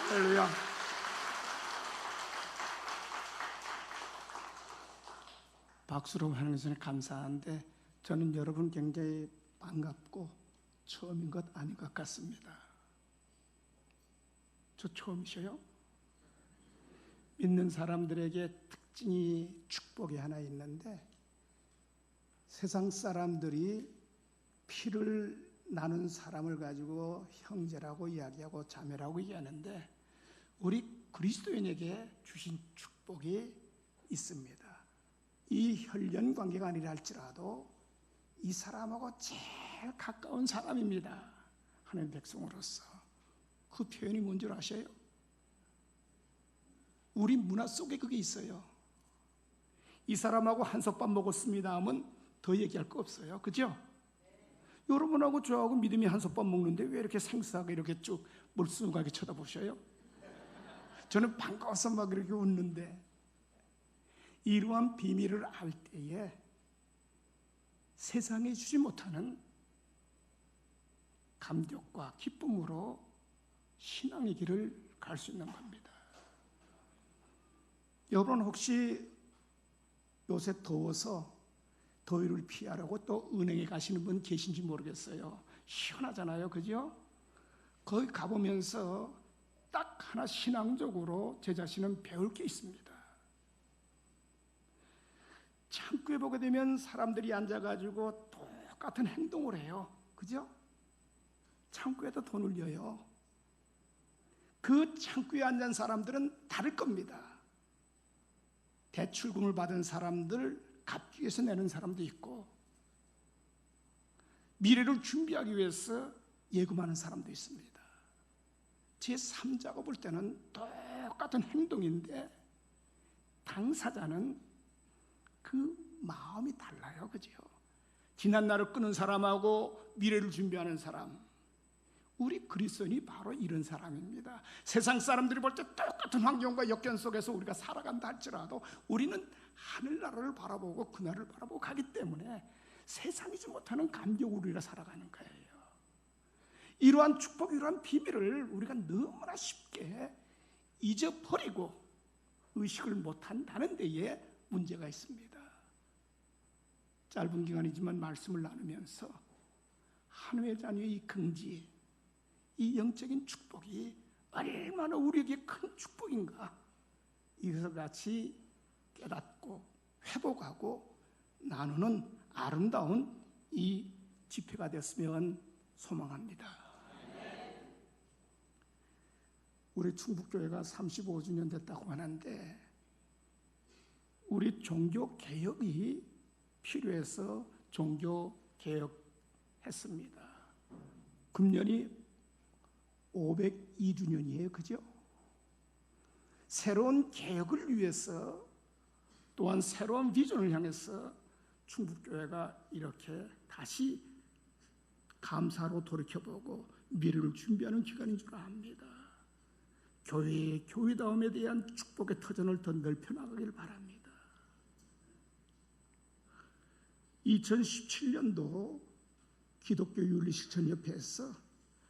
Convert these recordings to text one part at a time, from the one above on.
할렐루야. 박수로 하는 것은 감사한데 저는 여러분 굉장히 반갑고 처음인 것 아닌 것 같습니다. 저 처음이셔요? 믿는 사람들에게 특징이 축복이 하나 있는데, 세상 사람들이 피를 나눈 사람을 가지고 형제라고 이야기하고 자매라고 얘기하는데, 우리 그리스도인에게 주신 축복이 있습니다. 이 혈연 관계가 아니라 할지라도 이 사람하고 제일 가까운 사람입니다. 하나님의 백성으로서. 그 표현이 뭔지 아셔요? 우리 문화 속에 그게 있어요. 이 사람하고 한솥밥 먹었습니다 하면 더 얘기할 거 없어요. 그죠? 여러분하고 저하고 믿음이 한솥밥 먹는데 왜 이렇게 생소하게 이렇게 쭉 물순하게 쳐다보셔요? 저는 반가워서 막 이렇게 웃는데, 이러한 비밀을 알 때에 세상에 주지 못하는 감격과 기쁨으로 신앙의 길을 갈 수 있는 겁니다. 여러분 혹시 요새 더워서 더위를 피하려고 또 은행에 가시는 분 계신지 모르겠어요. 시원하잖아요, 그죠? 거기 가보면서 딱 하나 신앙적으로 제 자신은 배울 게 있습니다. 창구에 보게 되면 사람들이 앉아가지고 똑같은 행동을 해요. 그죠? 창구에다 돈을 넣어요. 그 창구에 앉은 사람들은 다를 겁니다. 대출금을 받은 사람들, 갚기 위해서 내는 사람도 있고, 미래를 준비하기 위해서 예금하는 사람도 있습니다. 제 3자가 볼 때는 똑같은 행동인데 당사자는 그 마음이 달라요. 그죠? 지난 날을 끄는 사람하고 미래를 준비하는 사람, 우리 그리스도인이 바로 이런 사람입니다. 세상 사람들이 볼 때 똑같은 환경과 역경 속에서 우리가 살아간다 할지라도 우리는 하늘나라를 바라보고 그날을 바라보고 가기 때문에 세상이지 못하는 감격으로 우리가 살아가는 거예요. 이러한 축복, 이러한 비밀을 우리가 너무나 쉽게 잊어버리고 의식을 못한다는 데에 문제가 있습니다. 짧은 기간이지만 말씀을 나누면서 하나님의 자녀의 이 긍지, 이 영적인 축복이 얼마나 우리에게 큰 축복인가, 이것을 같이 깨닫고 회복하고 나누는 아름다운 이 집회가 되었으면 소망합니다. 우리 충북교회가 35주년 됐다고 하는데, 우리 종교개혁이 필요해서 종교개혁했습니다. 금년이 502주년이에요. 그죠? 새로운 개혁을 위해서, 또한 새로운 비전을 향해서 충북교회가 이렇게 다시 감사로 돌이켜보고 미래를 준비하는 기간인 줄 압니다. 교회의 교회다움에 대한 축복의 터전을 더 넓혀나가길 바랍니다. 2017년도 기독교 윤리실천협회에서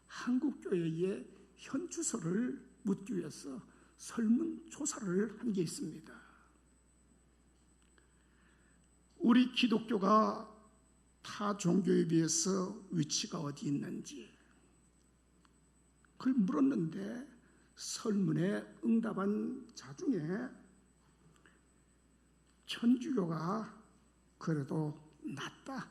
한국교회의 현주소를 묻기 위해서 설문조사를 한 게 있습니다. 우리 기독교가 타 종교에 비해서 위치가 어디 있는지 그걸 물었는데, 설문에 응답한 자 중에 천주교가 그래도 낫다,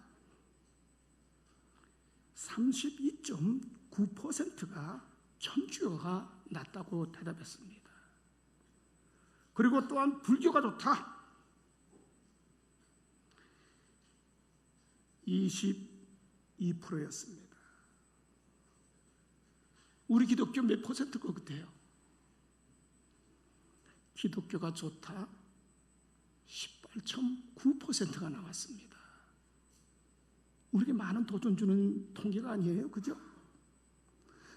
32.9%가 천주교가 낫다고 대답했습니다. 그리고 또한 불교가 좋다, 22%였습니다. 우리 기독교 몇 퍼센트 것 같아요? 기독교가 좋다 18.9%가 나왔습니다. 우리에게 많은 도전 주는 통계가 아니에요. 그죠?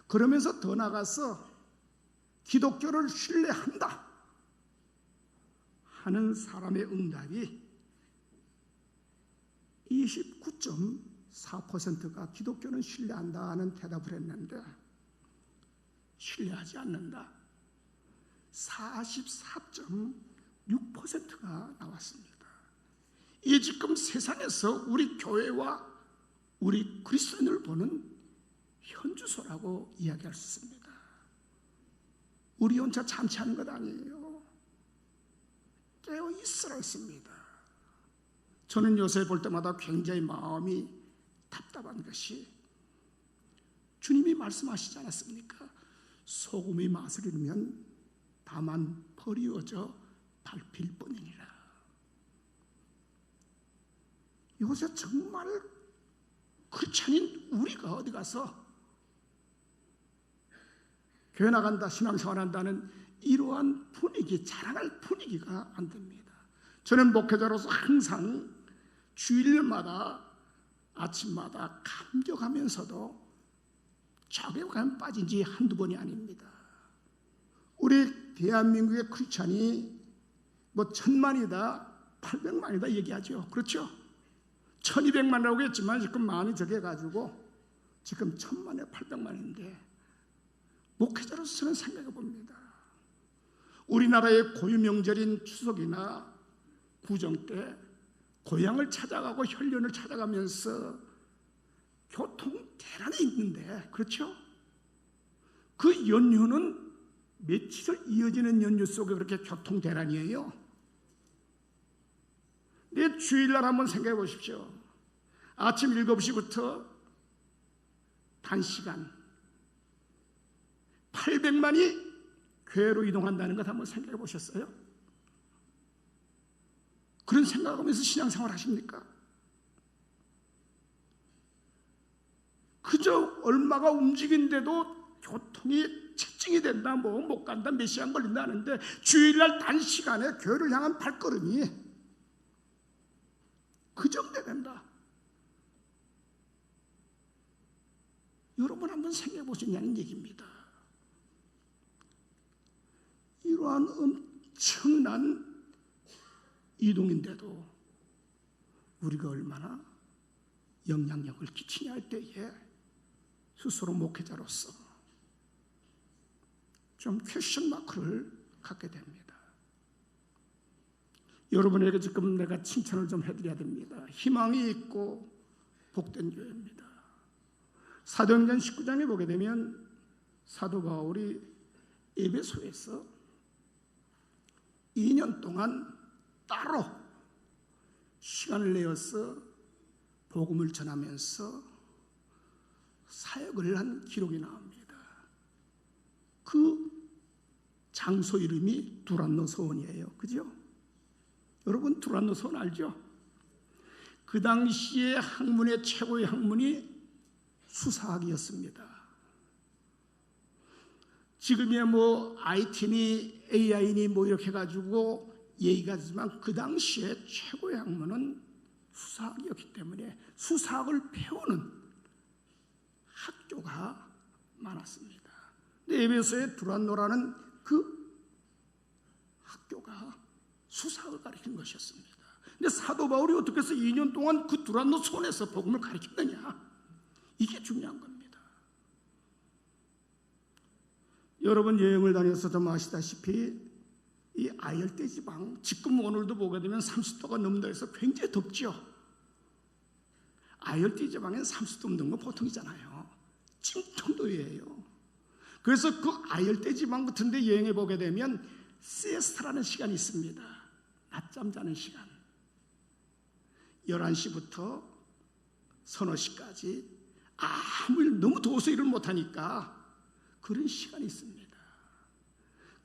그러면서 더 나가서 기독교를 신뢰한다 하는 사람의 응답이 29.4%가 기독교는 신뢰한다 하는 대답을 했는데, 신뢰하지 않는다 44.6%가 나왔습니다. 이게 지금 세상에서 우리 교회와 우리 그리스도인을 보는 현주소라고 이야기할 수 있습니다. 우리 혼자 잔치하는 것 아니에요. 깨어 있으라 했습니다. 저는 요새 볼 때마다 굉장히 마음이 답답한 것이, 주님이 말씀하시지 않았습니까? 소금이 맛을 잃으면 다만 버리워져 밟힐 뿐이니라. 요새 정말 크리스찬인 우리가 어디 가서 교회 나간다, 신앙생활 한다는 이러한 분위기, 자랑할 분위기가 안 됩니다. 저는 목회자로서 항상 주일마다 아침마다 감격하면서도 저격감 빠진 지 한두 번이 아닙니다. 우리 대한민국의 크리스찬이 뭐 1000만이다 800만이다 얘기하죠. 그렇죠? 1200만이라고 했지만 지금 많이 적어가지고 지금 1000만에 800만인데 목회자로서는 생각해 봅니다. 우리나라의 고유명절인 추석이나 구정 때 고향을 찾아가고 혈연을 찾아가면서 교통 대란이 있는데, 그렇죠? 그 연휴는 며칠 이어지는 연휴 속에 그렇게 교통 대란이에요. 내 주일날 한번 생각해 보십시오. 아침 7시부터 단시간 800만이 교회로 이동한다는 것 한번 생각해 보셨어요? 그런 생각하면서 신앙생활 하십니까? 그저 얼마가 움직인데도 교통이 체증이 된다, 뭐 못 간다, 몇 시간 걸린다 하는데 주일날 단시간에 교회를 향한 발걸음이 그 정도 된다. 여러분 한번 생각해 보시냐는 얘기입니다. 이러한 엄청난 이동인데도 우리가 얼마나 영향력을 끼치냐 할 때에 스스로 목회자로서 좀 퀘스천 마크를 갖게 됩니다. 여러분에게 지금 내가 칭찬을 좀 해드려야 됩니다. 희망이 있고 복된 교회입니다. 사도행전 19장에 보게 되면 사도 바울이 에베소에서 2년 동안 따로 시간을 내어서 복음을 전하면서 사역을 한 기록이 나옵니다. 그 장소 이름이 두란노 서원이에요. 그죠? 여러분 두란노 서원 알죠? 그 당시에 학문의 최고의 학문이 수사학이었습니다. 지금이야 뭐 IT니 AI니 뭐 이렇게 가지고 얘기가 되지만 그 당시에 최고의 학문은 수사학이었기 때문에 수사학을 배우는 학교가 많았습니다. 근데 에베소의 두란노라는 그 학교가 수사학을 가르치는 것이었습니다. 근데 사도 바울이 어떻게 해서 2년 동안 그 두란노 손에서 복음을 가르쳤느냐, 이게 중요한 겁니다. 여러분 여행을 다녀서 좀 아시다시피 이 아열대 지방, 지금 오늘도 보게 되면 30도가 넘는다 해서 굉장히 덥죠. 아열대 지방엔 30도 넘는 건 보통이잖아요. 찜통도예요. 그래서 그 아열대 지방 같은 데 여행해 보게 되면 시에스타라는 시간이 있습니다. 낮잠 자는 시간. 11시부터 서너 시까지 아무 너무 더워서 일을 못하니까 그런 시간이 있습니다.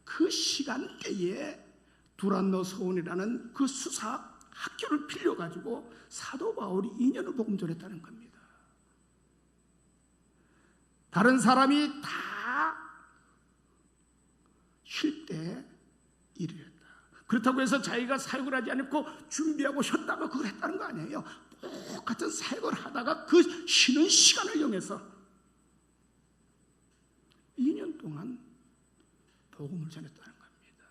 그 시간대에 두란노 서원이라는 그 수사 학교를 빌려가지고 사도 바울이 2년을 복음 전했다는 겁니다. 다른 사람이 다 쉴 때 일을 했다. 그렇다고 해서 자기가 사역을 하지 않고 준비하고 쉬었다가 그걸 했다는 거 아니에요. 똑같은 사역을 하다가 그 쉬는 시간을 이용해서 2년 동안 복음을 전했다는 겁니다.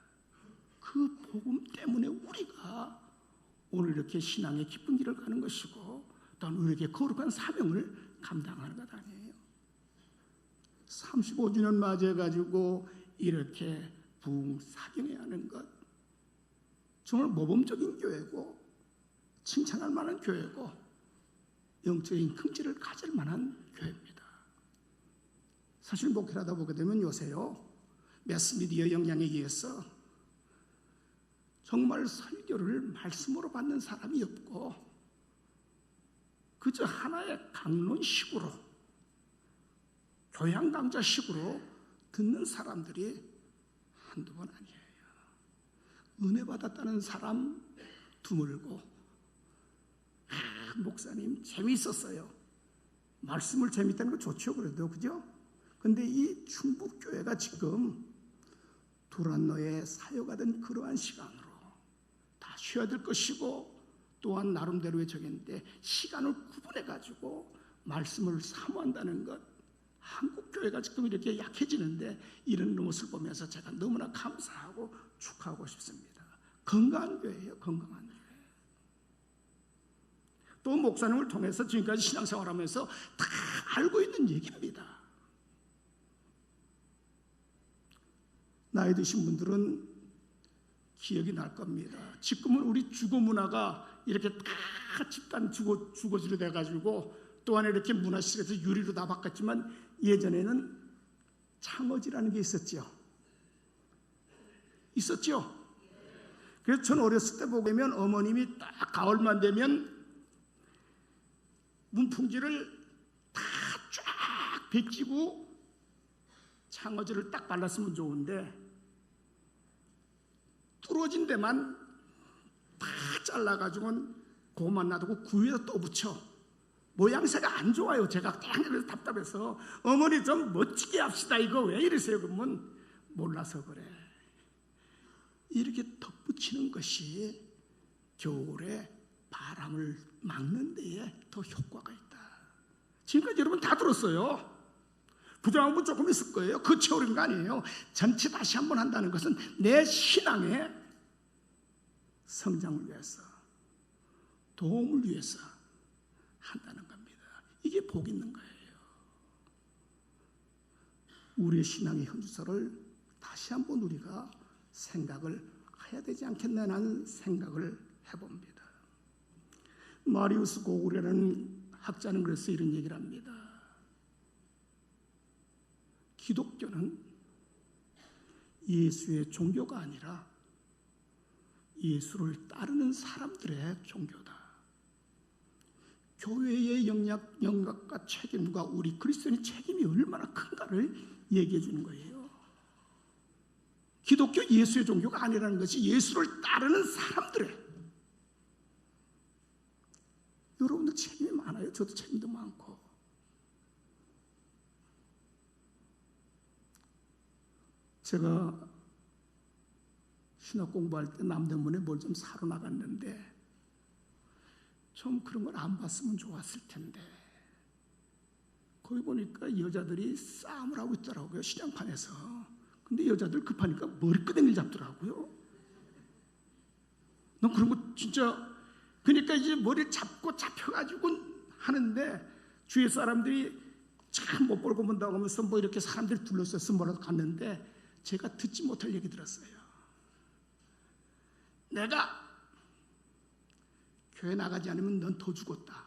그 복음 때문에 우리가 오늘 이렇게 신앙의 깊은 길을 가는 것이고 또한 우리에게 거룩한 사명을 감당하는 것 아니에요. 35주년 맞이해가지고 이렇게 부흥사경해야 하는 것, 정말 모범적인 교회고 칭찬할 만한 교회고 영적인 흥지를 가질 만한 교회입니다. 사실 목회를 하다 보게 되면 요새요, 매스미디어 영향에 의해서 정말 설교를 말씀으로 받는 사람이 없고 그저 하나의 강론식으로, 교양 강좌식으로 듣는 사람들이 한두 번 아니에요. 은혜 받았다는 사람 드물고, 목사님 재미있었어요. 말씀을 재미있다는 거 좋죠, 그래도, 그죠? 근데 이 충북교회가 지금 두란노에 사역하던 그러한 시간으로 다 쉬어야 될 것이고, 또한 나름대로의 적인데 시간을 구분해가지고 말씀을 사모한다는 것, 한국교회가 지금 이렇게 약해지는데 이런 모습을 보면서 제가 너무나 감사하고 축하하고 싶습니다. 건강한 교회예요, 건강한 교회. 또 목사님을 통해서 지금까지 신앙생활하면서 다 알고 있는 얘기입니다. 나이 드신 분들은 기억이 날 겁니다. 지금은 우리 주거 문화가 이렇게 다 집단 주거지로 돼가지고 또한 이렇게 문화실에서 유리로 다 바꿨지만 예전에는 창어지라는 게 있었죠. 그래서 전 어렸을 때 보면 어머님이 딱 가을만 되면 문풍지를 다 쫙 베끼고 창어지를 딱 발랐으면 좋은데 뚫어진 데만 다 잘라가지고는 그것만 놔두고 그 위에다 또 붙여. 모양새가 안 좋아요. 제가 그래서 답답해서 어머니 좀 멋지게 합시다. 이거 왜 이러세요? 그러면 몰라서 그래. 이렇게 덧붙이는 것이 겨울에 바람을 막는 데에 더 효과가 있다. 지금까지 여러분 다 들었어요. 부정한 분 조금 있을 거예요. 그 채우는 거 아니에요. 전체 다시 한번 한다는 것은 내 신앙의 성장을 위해서, 도움을 위해서 한다는 겁니다. 이게 복 있는 거예요. 우리의 신앙의 현주소를 다시 한번 우리가 생각을 해야 되지 않겠나라는 생각을 해봅니다. 마리우스 고울이라는 학자는 그래서 이런 얘기를 합니다. 기독교는 예수의 종교가 아니라 예수를 따르는 사람들의 종교다. 교회의 영역과 책임과 우리 그리스도인의 책임이 얼마나 큰가를 얘기해 주는 거예요. 기독교 예수의 종교가 아니라는 것이 예수를 따르는 사람들의, 여러분들 책임이 많아요. 저도 책임도 많고. 제가 신학 공부할 때 남대문에 뭘 좀 사러 나갔는데 좀 그런 걸 안 봤으면 좋았을 텐데 거기 보니까 여자들이 싸움을 하고 있더라고요. 시장판에서. 근데 여자들 급하니까 머리끄댕이를 잡더라고요. 난 그런 거 진짜, 그러니까 이제 머리를 잡고 잡혀가지고 하는데 주위 사람들이 참 못 보고 본다고 하면서 뭐 이렇게 사람들이 둘러싸서 뭐라도 갔는데 제가 듣지 못할 얘기 들었어요. 내가 교회 나가지 않으면 넌 더 죽었다.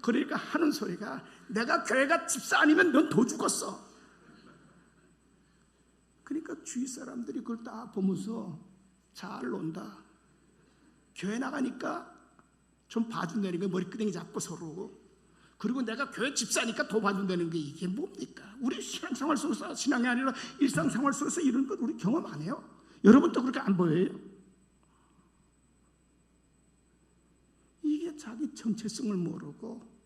그러니까 하는 소리가 내가 교회가 집사 아니면 넌 더 죽었어. 그러니까 주위 사람들이 그걸 딱 보면서 잘 논다. 교회 나가니까 좀 봐준다는 게 머리끄댕이 잡고 서로. 그리고 내가 교회 집사니까 더 봐준다는 게 이게 뭡니까? 우리 신앙생활 속에서, 신앙이 아니라 일상생활 속에서 이런 것 우리 경험 안 해요? 여러분도 그렇게 안 보여요? 이게 자기 정체성을 모르고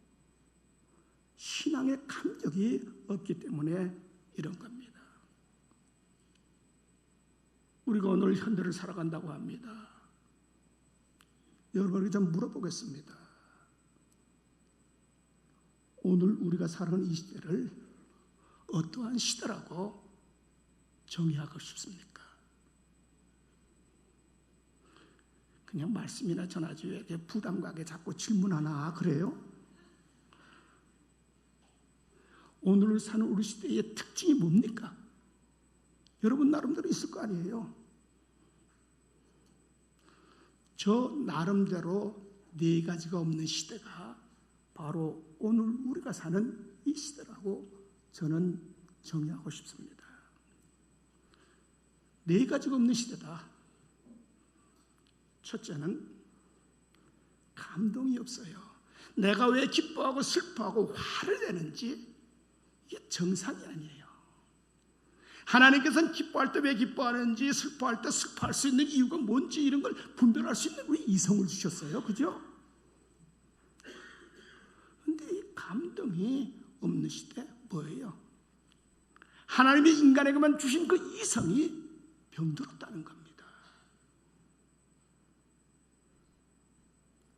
신앙의 감격이 없기 때문에 이런 겁니다. 우리가 오늘 현대를 살아간다고 합니다. 여러분에게 좀 물어보겠습니다. 오늘 우리가 살아가는 이 시대를 어떠한 시대라고 정의하고 싶습니까? 그냥 말씀이나 전하지 왜 이렇게 부담 가게 자꾸 질문하나 그래요? 오늘 사는 우리 시대의 특징이 뭡니까? 여러분 나름대로 있을 거 아니에요. 저 나름대로 네 가지가 없는 시대가 바로 오늘 우리가 사는 이 시대라고 저는 정의하고 싶습니다. 네 가지가 없는 시대다. 첫째는 감동이 없어요. 내가 왜 기뻐하고 슬퍼하고 화를 내는지 이게 정상이 아니에요. 하나님께서는 기뻐할 때 왜 기뻐하는지, 슬퍼할 때 슬퍼할 수 있는 이유가 뭔지 이런 걸 분별할 수 있는 우리 이성을 주셨어요. 그죠? 그런데 이 감동이 없는 시대 뭐예요? 하나님이 인간에게만 주신 그 이성이 병들었다는 겁니다.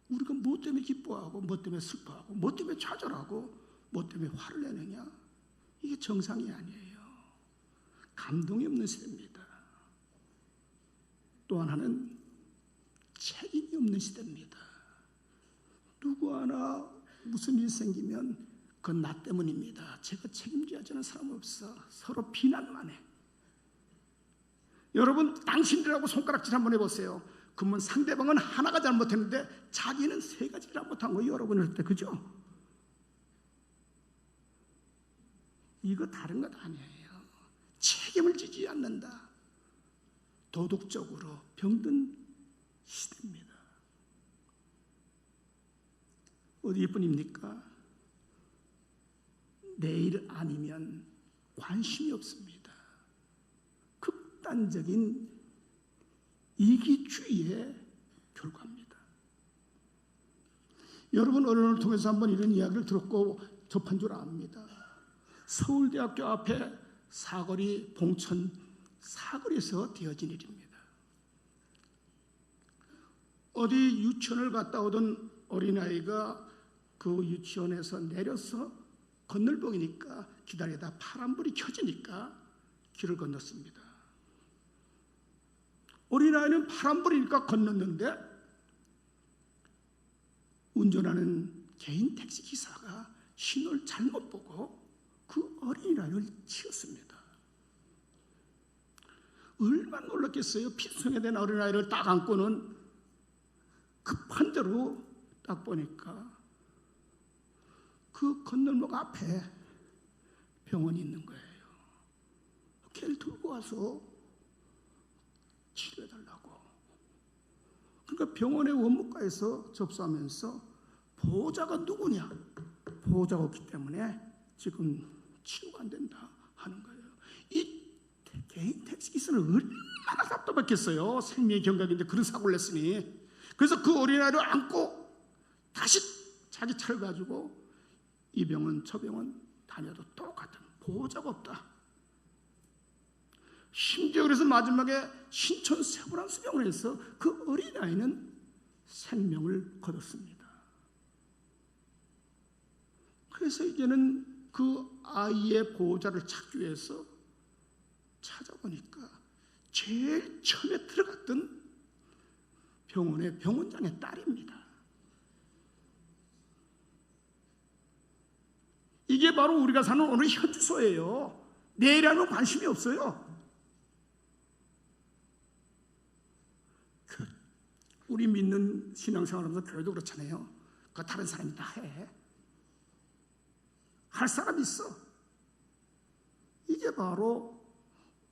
우리가 뭐 때문에 기뻐하고 뭐 때문에 슬퍼하고 뭐 때문에 좌절하고 뭐 때문에 화를 내느냐, 이게 정상이 아니에요. 감동이 없는 시대입니다. 또 하나는 책임이 없는 시대입니다. 누구 하나 무슨 일이 생기면 그건 나 때문입니다. 제가 책임져야 하는 사람 없어. 서로 비난만 해. 여러분 당신들하고 손가락질 한번 해보세요. 그러면 상대방은 하나가 잘못했는데 자기는 세 가지를 잘못한 거예요. 여러분일 때. 그죠? 이거 다른 것 아니에요. 책임을 지지 않는다. 도덕적으로 병든 시대입니다. 어디 뿐입니까? 내일 아니면 관심이 없습니다. 극단적인 이기주의의 결과입니다. 여러분 언론을 통해서 한번 이런 이야기를 들었고 접한 줄 압니다. 서울대학교 앞에 사거리 봉천 사거리에서 되어진 일입니다. 어디 유치원을 갔다 오던 어린아이가 그 유치원에서 내려서 건널봉이니까 기다리다 파란불이 켜지니까 길을 건넜습니다. 어린아이는 파란불이니까 건넜는데 운전하는 개인 택시기사가 신호를 잘못 보고 그 어린아이를 치었습니다. 얼마나 놀랐겠어요. 피순애된 어린아이를 딱 안고는 급한 대로 딱 보니까 그 건널목 앞에 병원이 있는 거예요. 걔를 들고 와서 치료해달라고. 그러니까 병원의 원무과에서 접수하면서 보호자가 누구냐? 보호자가 없기 때문에 지금 치료가 안 된다 하는 거예요. 이 개인 택시기사는 얼마나 답답했겠어요. 생명의 경각인데 그런 사고를 냈으니. 그래서 그 어린아이를 안고 다시 자기 차를 가지고 이 병원 저 병원 다녀도 똑같은 보호자가 없다. 심지어 그래서 마지막에 신촌 세브란스 병원에서 그 어린아이는 생명을 거뒀습니다. 그래서 이제는 그 아이의 보호자를 찾기 위해서 찾아보니까 제일 처음에 들어갔던 병원의 병원장의 딸입니다. 이게 바로 우리가 사는 오늘 현주소예요. 내일에는 관심이 없어요. 우리 믿는 신앙생활하면서 교회도 그렇잖아요. 그거 다른 사람이 다 해. 할 사람이 있어. 이게 바로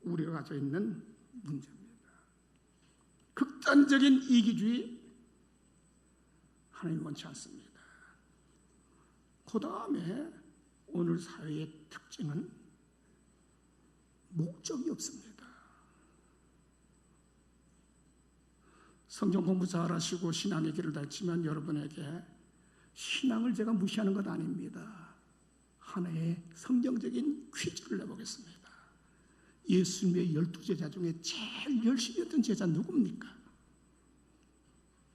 우리가 가지고 있는 문제입니다. 극단적인 이기주의 하나님 원치 않습니다. 그 다음에 오늘 사회의 특징은 목적이 없습니다. 성경 공부 잘하시고 신앙의 길을 닫지만 여러분에게 신앙을 제가 무시하는 것 아닙니다. 하나의 성경적인 퀴즈를 내보겠습니다. 예수님의 12제자 중에 제일 열심히 했던 제자 누굽니까?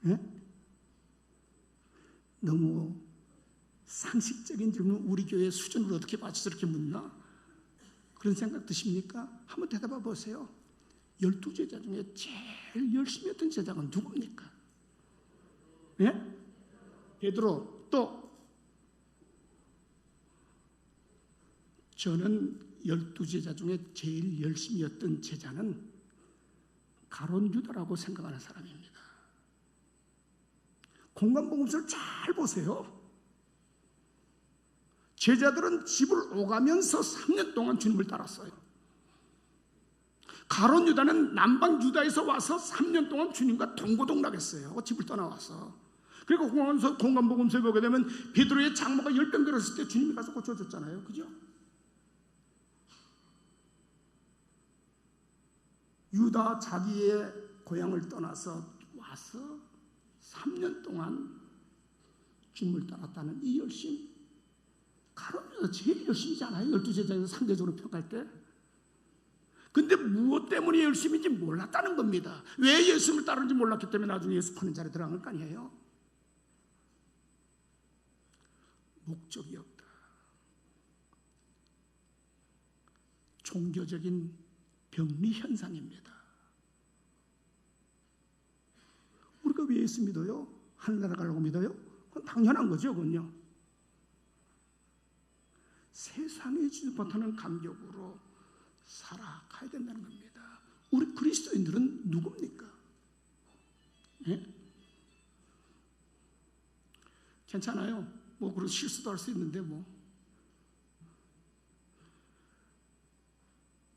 네? 너무 상식적인 질문, 우리 교회 수준을 어떻게 맞춰서 이렇게 묻나? 그런 생각 드십니까? 한번 대답해 보세요. 12제자 중에 제일 열심히 했던 제자가 누굽니까? 예? 베드로. 또 저는 12 제자 중에 제일 열심히 했던 제자는 가룟 유다라고 생각하는 사람입니다. 공간복음서를 잘 보세요. 제자들은 집을 오가면서 3년 동안 주님을 따랐어요. 가룟 유다는 남방 유다에서 와서 3년 동안 주님과 동고동락했어요. 집을 떠나와서. 그리고 공간복음서에 보게 되면 베드로의 장모가 열병 들었을 때 주님이 가서 고쳐줬잖아요. 그죠? 유다 자기의 고향을 떠나서 와서 3년 동안 주님을 따랐다는 이 열심, 가룟 유다 제일 열심이잖아요. 12제자에서 상대적으로 평가할 때. 근데 무엇 때문에 열심인지 몰랐다는 겁니다. 왜 예수님을 따르는지 몰랐기 때문에 나중에 예수 파는 자리에 들어간 거 아니에요? 목적이 없다. 종교적인 병리 현상입니다. 우리가 왜 예수 믿어요? 하늘나라 가려고 믿어요? 그건 당연한 거죠. 그건요. 세상에 주지 못하는 감격으로 살아가야 된다는 겁니다. 우리 그리스도인들은 누굽니까? 예? 괜찮아요. 뭐 그런 실수도 할 수 있는데 뭐.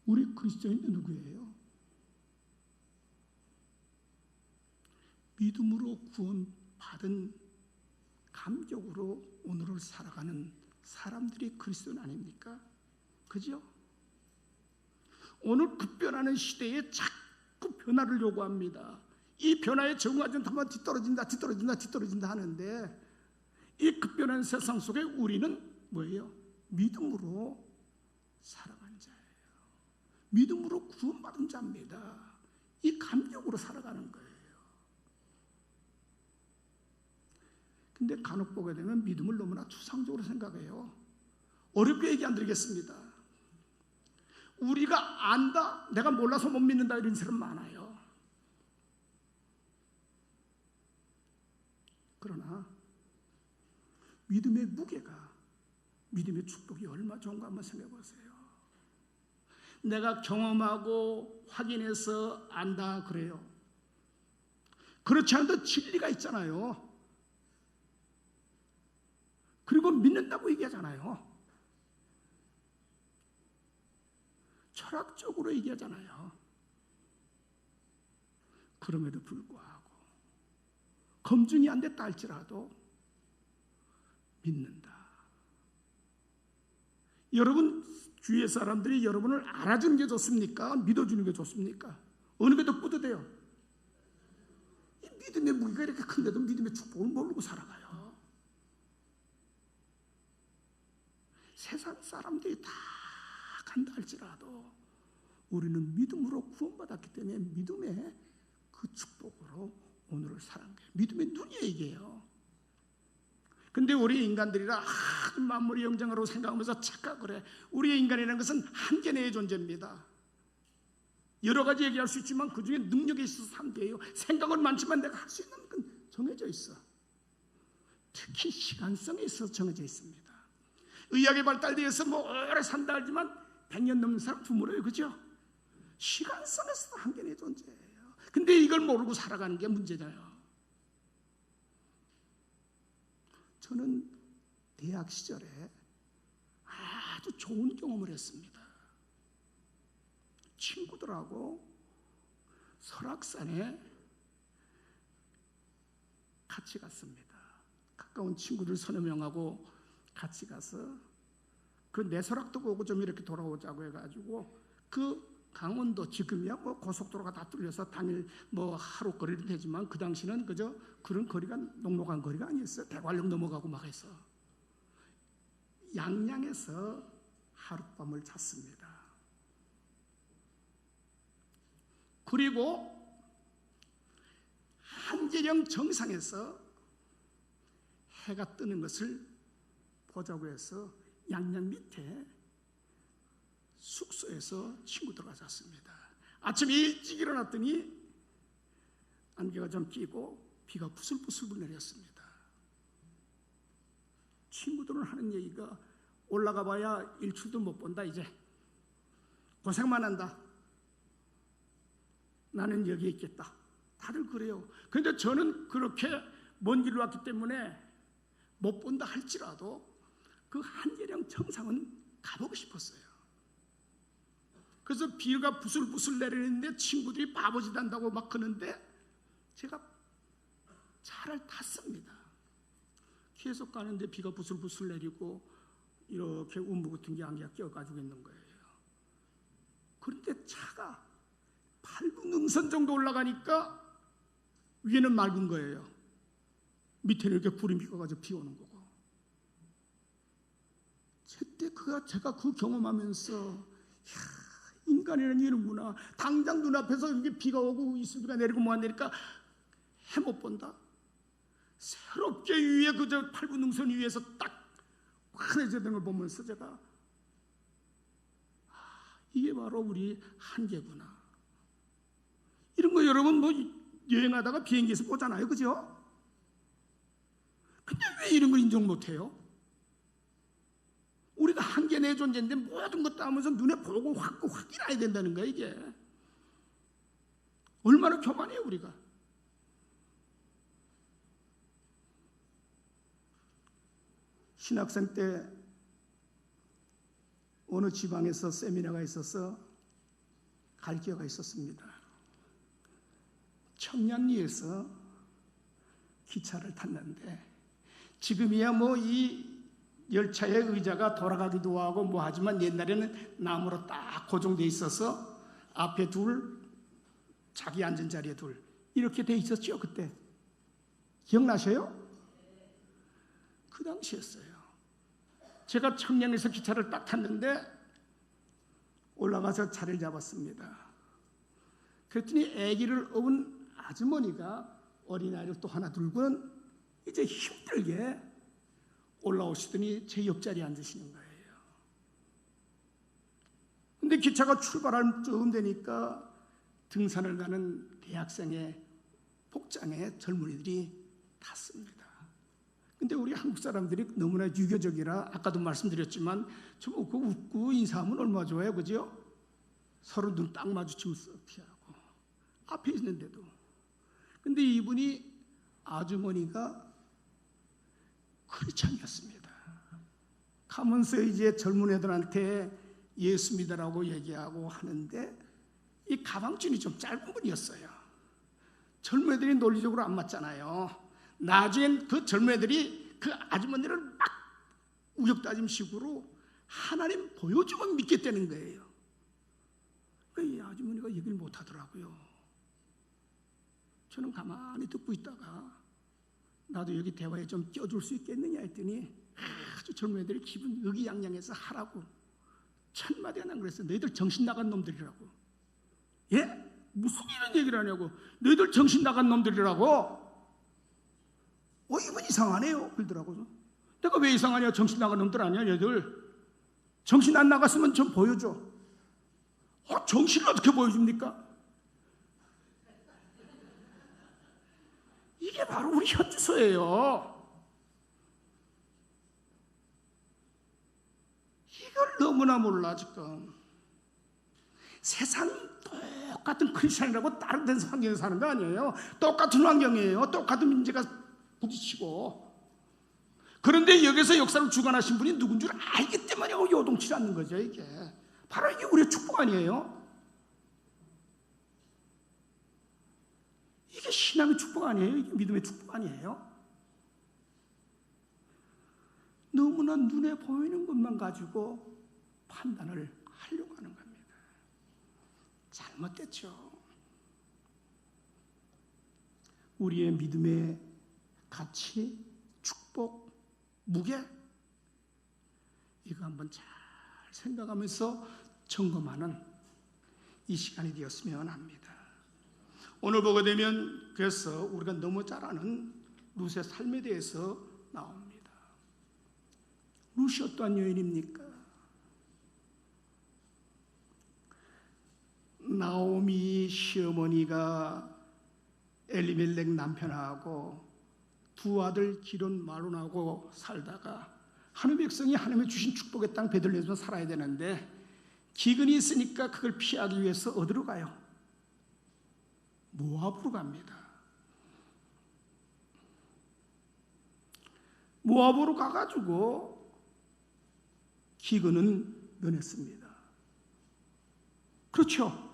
우리 그리스도인은 누구예요? 믿음으로 구원받은 감격으로 오늘을 살아가는 사람들이 그리스도인 아닙니까? 그죠? 오늘 급변하는 시대에 자꾸 변화를 요구합니다. 이 변화에 적응하지 못하면 뒤떨어진다 하는데 이 급변하는 세상 속에 우리는 뭐예요? 믿음으로 살아가는 자예요. 믿음으로 구원받은 자입니다. 이 감격으로 살아가는 거예요. 근데 간혹 보게 되면 믿음을 너무나 추상적으로 생각해요. 어렵게 얘기 안 드리겠습니다. 우리가 안다, 내가 몰라서 못 믿는다 이런 사람 많아요. 그러나 믿음의 무게가, 믿음의 축복이 얼마나 좋은가 한번 생각해 보세요. 내가 경험하고 확인해서 안다 그래요. 그렇지 않아도 진리가 있잖아요. 그리고 믿는다고 얘기하잖아요. 철학적으로 얘기하잖아요. 그럼에도 불구하고 검증이 안 됐다 할지라도 믿는다. 여러분 주위의 사람들이 여러분을 알아주는 게 좋습니까? 믿어주는 게 좋습니까? 어느 게 더 뿌듯해요? 이 믿음의 무게가 이렇게 큰데도 믿음의 축복을 모르고 살아가요. 세상 사람들이 다 간다 할지라도 우리는 믿음으로 구원받았기 때문에 믿음의 그 축복으로 오늘을 살아간 거예요. 믿음의 눈이 얘기해요. 근데 우리 인간들이라 만물의 영장으로 생각하면서 착각을 해. 우리의 인간이라는 것은 한계 내의 존재입니다. 여러 가지 얘기할 수 있지만 그 중에 능력이 있어서 한계예요. 생각은 많지만 내가 할 수 있는 건 정해져 있어. 특히 시간성에 있어서 정해져 있습니다. 의학의 발달되어서 뭐 오래 산다 하지만 100년 넘는 사람 드물어요. 그죠? 시간성에서도 한계 내의 존재예요. 근데 이걸 모르고 살아가는 게 문제잖아요. 저는 대학 시절에 아주 좋은 경험을 했습니다. 친구들하고 설악산에 같이 갔습니다. 가까운 친구들 서너 명하고 같이 가서 그 내설악도 보고 좀 이렇게 돌아오자고 해가지고 그 강원도 지금이야 뭐 고속도로가 다 뚫려서 당일 뭐 하루 거리도 되지만 그 당시는 그저 그런 거리가 녹록한 거리가 아니었어요. 대관령 넘어가고 막 해서 양양에서 하룻밤을 잤습니다. 그리고 한계령 정상에서 해가 뜨는 것을 보자고 해서 양양 밑에 숙소에서 친구들과 잤습니다. 아침 일찍 일어났더니 안개가 좀 끼고 비가 부슬부슬 내렸습니다. 친구들은 하는 얘기가 올라가 봐야 일출도 못 본다 이제. 고생만 한다. 나는 여기 있겠다. 다들 그래요. 그런데 저는 그렇게 먼 길을 왔기 때문에 못 본다 할지라도 그 한계령 정상은 가보고 싶었어요. 그래서 비가 부슬부슬 내리는데 친구들이 바보짓 한다고 막 그러는데 제가 차를 탔습니다. 계속 가는데 비가 부슬부슬 내리고 이렇게 운무 같은 게 안개가 껴가지고 있는 거예요. 그런데 차가 8분 능선 정도 올라가니까 위에는 맑은 거예요. 밑에는 이렇게 구름이 껴가지고 비 오는 거고. 그때 제가 그 경험하면서 인간이라는 이런구나. 당장 눈앞에서 이게 비가 오고 이슬비가 내리고 뭐가 내리니까 해 못 본다. 새롭게 위에 그저 8분 능선 위에서 딱 환해지는 걸 보면서 제가 이게 바로 우리 한계구나. 이런 거 여러분 뭐 여행하다가 비행기에서 보잖아요, 그죠? 근데 왜 이런 걸 인정 못해요? 우리가 한계 내 존재인데 모든 것 다 하면서 눈에 보고 확인해야 된다는 거야, 이게. 얼마나 교만해요, 우리가. 신학생 때 어느 지방에서 세미나가 있어서 갈 기회가 있었습니다. 청량리에서 기차를 탔는데 지금이야 뭐 이 열차의 의자가 돌아가기도 하고 뭐 하지만 옛날에는 나무로 딱 고정돼 있어서 앞에 둘, 자기 앉은 자리에 둘 이렇게 돼 있었죠, 그때. 기억나셔요? 그 당시였어요. 제가 청량에서 기차를 딱 탔는데 올라가서 자리를 잡았습니다. 그랬더니 아기를 업은 아주머니가 어린아이를 또 하나 들고는 이제 힘들게 올라오시더니 제 옆자리에 앉으시는 거예요. 근데 기차가 출발할 쯤 되니까 등산을 가는 대학생의 복장에 젊은이들이 탔습니다. 근데 우리 한국 사람들이 너무나 유교적이라 아까도 말씀드렸지만 좀 웃고 인사하면 얼마나 좋아요, 그죠? 서로 눈 딱 마주치면 쓱 피하고 앞에 있는데도. 근데 이분이 아주머니가 크리스찬이었습니다. 가면서 이제 젊은 애들한테 예수 믿으라고 얘기하고 하는데 이 가방끈이 좀 짧은 분이었어요. 젊은 애들이 논리적으로 안 맞잖아요. 나중엔 그 젊은 애들이 그 아주머니를 막 우역다짐식으로 하나님 보여주면 믿겠다는 거예요. 이 아주머니가 얘기를 못하더라고요. 저는 가만히 듣고 있다가 나도 여기 대화에 좀 껴줄 수 있겠느냐 했더니 아주 젊은 애들이 기분 의기양양해서 하라고 첫 마디가 난 그랬어요. 너희들 정신 나간 놈들이라고. 예? 무슨 이런 얘기를 하냐고. 너희들 정신 나간 놈들이라고. 이분 이상하네요. 그러더라고요. 내가 왜 이상하냐? 정신 나간 놈들 아니야, 얘들. 정신 안 나갔으면 좀 보여줘. 정신을 어떻게 보여줍니까? 이게 바로 우리 현주소예요. 이걸 너무나 몰라 지금. 세상 똑같은 크리스찬이라고 다른 데서 환경에서 사는 거 아니에요. 똑같은 환경이에요. 똑같은 문제가 부딪히고. 그런데 여기서 역사를 주관하신 분이 누군 줄 알기 때문에 요동치지 않는 거죠, 이게. 바로 이게 우리의 축복 아니에요? 이게 신앙의 축복 아니에요? 이게 믿음의 축복 아니에요? 너무나 눈에 보이는 것만 가지고 판단을 하려고 하는 겁니다. 잘못됐죠. 우리의 믿음의 가치, 축복, 무게 이거 한번 잘 생각하면서 점검하는 이 시간이 되었으면 합니다. 오늘 보게 되면 그래서 우리가 너무 잘 아는 룻의 삶에 대해서 나옵니다. 룻이 어떠한 여인입니까? 나오미 시어머니가 엘리멜렉 남편하고 두 아들 기론 말론하고 살다가 하나님의 백성이 하나님의 주신 축복의 땅 베들레헴에서 살아야 되는데 기근이 있으니까 그걸 피하기 위해서 어디로 가요? 모압으로 갑니다. 모압으로 가가지고 기근은 면했습니다. 그렇죠?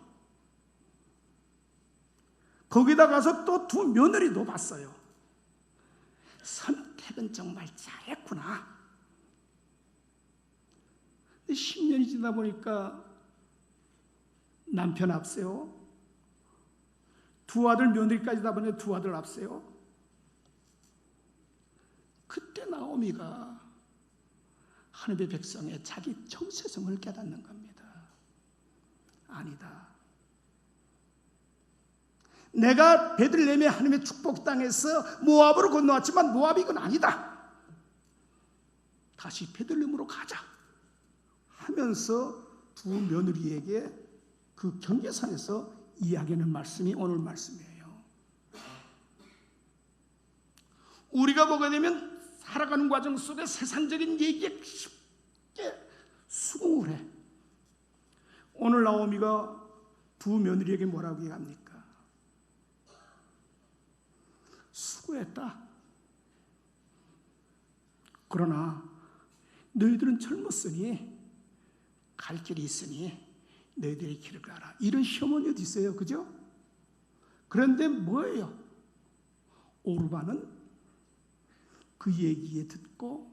거기다 가서 또 두 며느리도 봤어요. 선택은 정말 잘했구나. 10년이 지나 보니까 남편 앞세요. 두 아들 며느리까지 다 보니 두 아들 앞세요. 그때 나오미가 하나님의 백성의 자기 정체성을 깨닫는 겁니다. 아니다. 내가 베들레헴의 하나님의 축복 땅에서 모압으로 건너왔지만 모압이 이건 아니다. 다시 베들레헴으로 가자 하면서 두 며느리에게 그 경계선에서 이야기하는 말씀이 오늘 말씀이에요. 우리가 보게 되면 살아가는 과정 속에 세상적인 얘기에 쉽게 수긍을 해. 오늘 나오미가 두 며느리에게 뭐라고 얘기합니까? 수고했다. 그러나 너희들은 젊었으니 갈 길이 있으니 너희들의 길을 가라. 이런 시어머니 어디 있어요? 그죠? 그런데 뭐예요? 오르바는 그 얘기에 듣고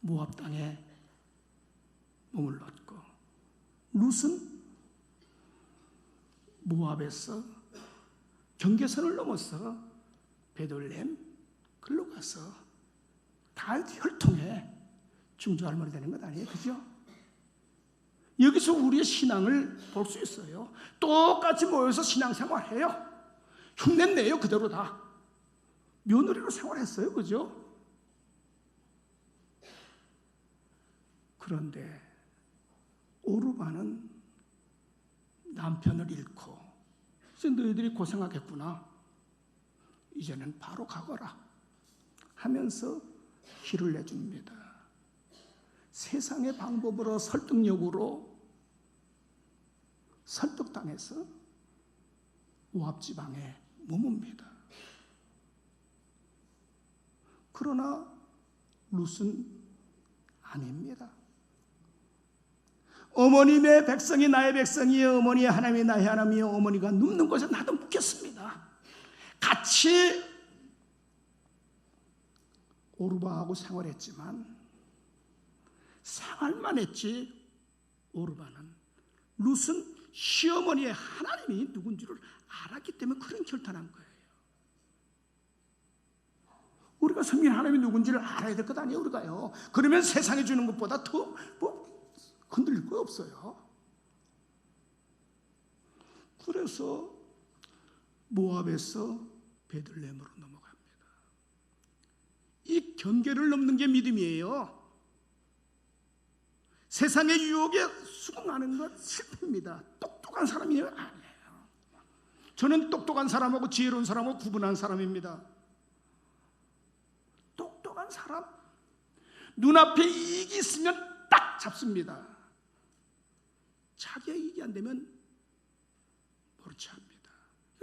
모압 땅에 몸을 넣고, 룻은 모압에서 경계선을 넘어서 베들레헴 글로 가서 다 혈통에 중조할머니 되는 것 아니에요? 그죠? 여기서 우리의 신앙을 볼 수 있어요. 똑같이 모여서 신앙생활해요. 흉내내요. 그대로 다 며느리로 생활했어요. 그죠? 그런데 오르바는 남편을 잃고 이제 너희들이 고생하겠구나, 이제는 바로 가거라 하면서 길을 내줍니다. 세상의 방법으로 설득력으로 설득당해서 모압 지방에 머뭅니다. 그러나 룻은 아닙니다. 어머님의 백성이 나의 백성이요, 어머니의 하나님이 나의 하나님이요, 어머니가 눕는 곳에 나도 묵겠습니다. 같이 오르바하고 생활했지만 생활만 했지 오르바는, 룻은 시어머니의 하나님이 누군지를 알았기 때문에 그런 결단한 거예요. 우리가 섬기는 하나님이 누군지를 알아야 될 것 아니에요, 우리가요. 그러면 세상에 주는 것보다 더 흔들릴 거 없어요. 그래서 모압에서 베들레헴으로 넘어갑니다. 이 경계를 넘는 게 믿음이에요. 세상의 유혹에 수긍하는 건 실패입니다. 똑똑한 사람이에요? 아니에요. 저는 똑똑한 사람하고 지혜로운 사람하고 구분한 사람입니다. 똑똑한 사람, 눈앞에 이익이 있으면 딱 잡습니다. 자기의 이익이 안 되면 모르지 합니다.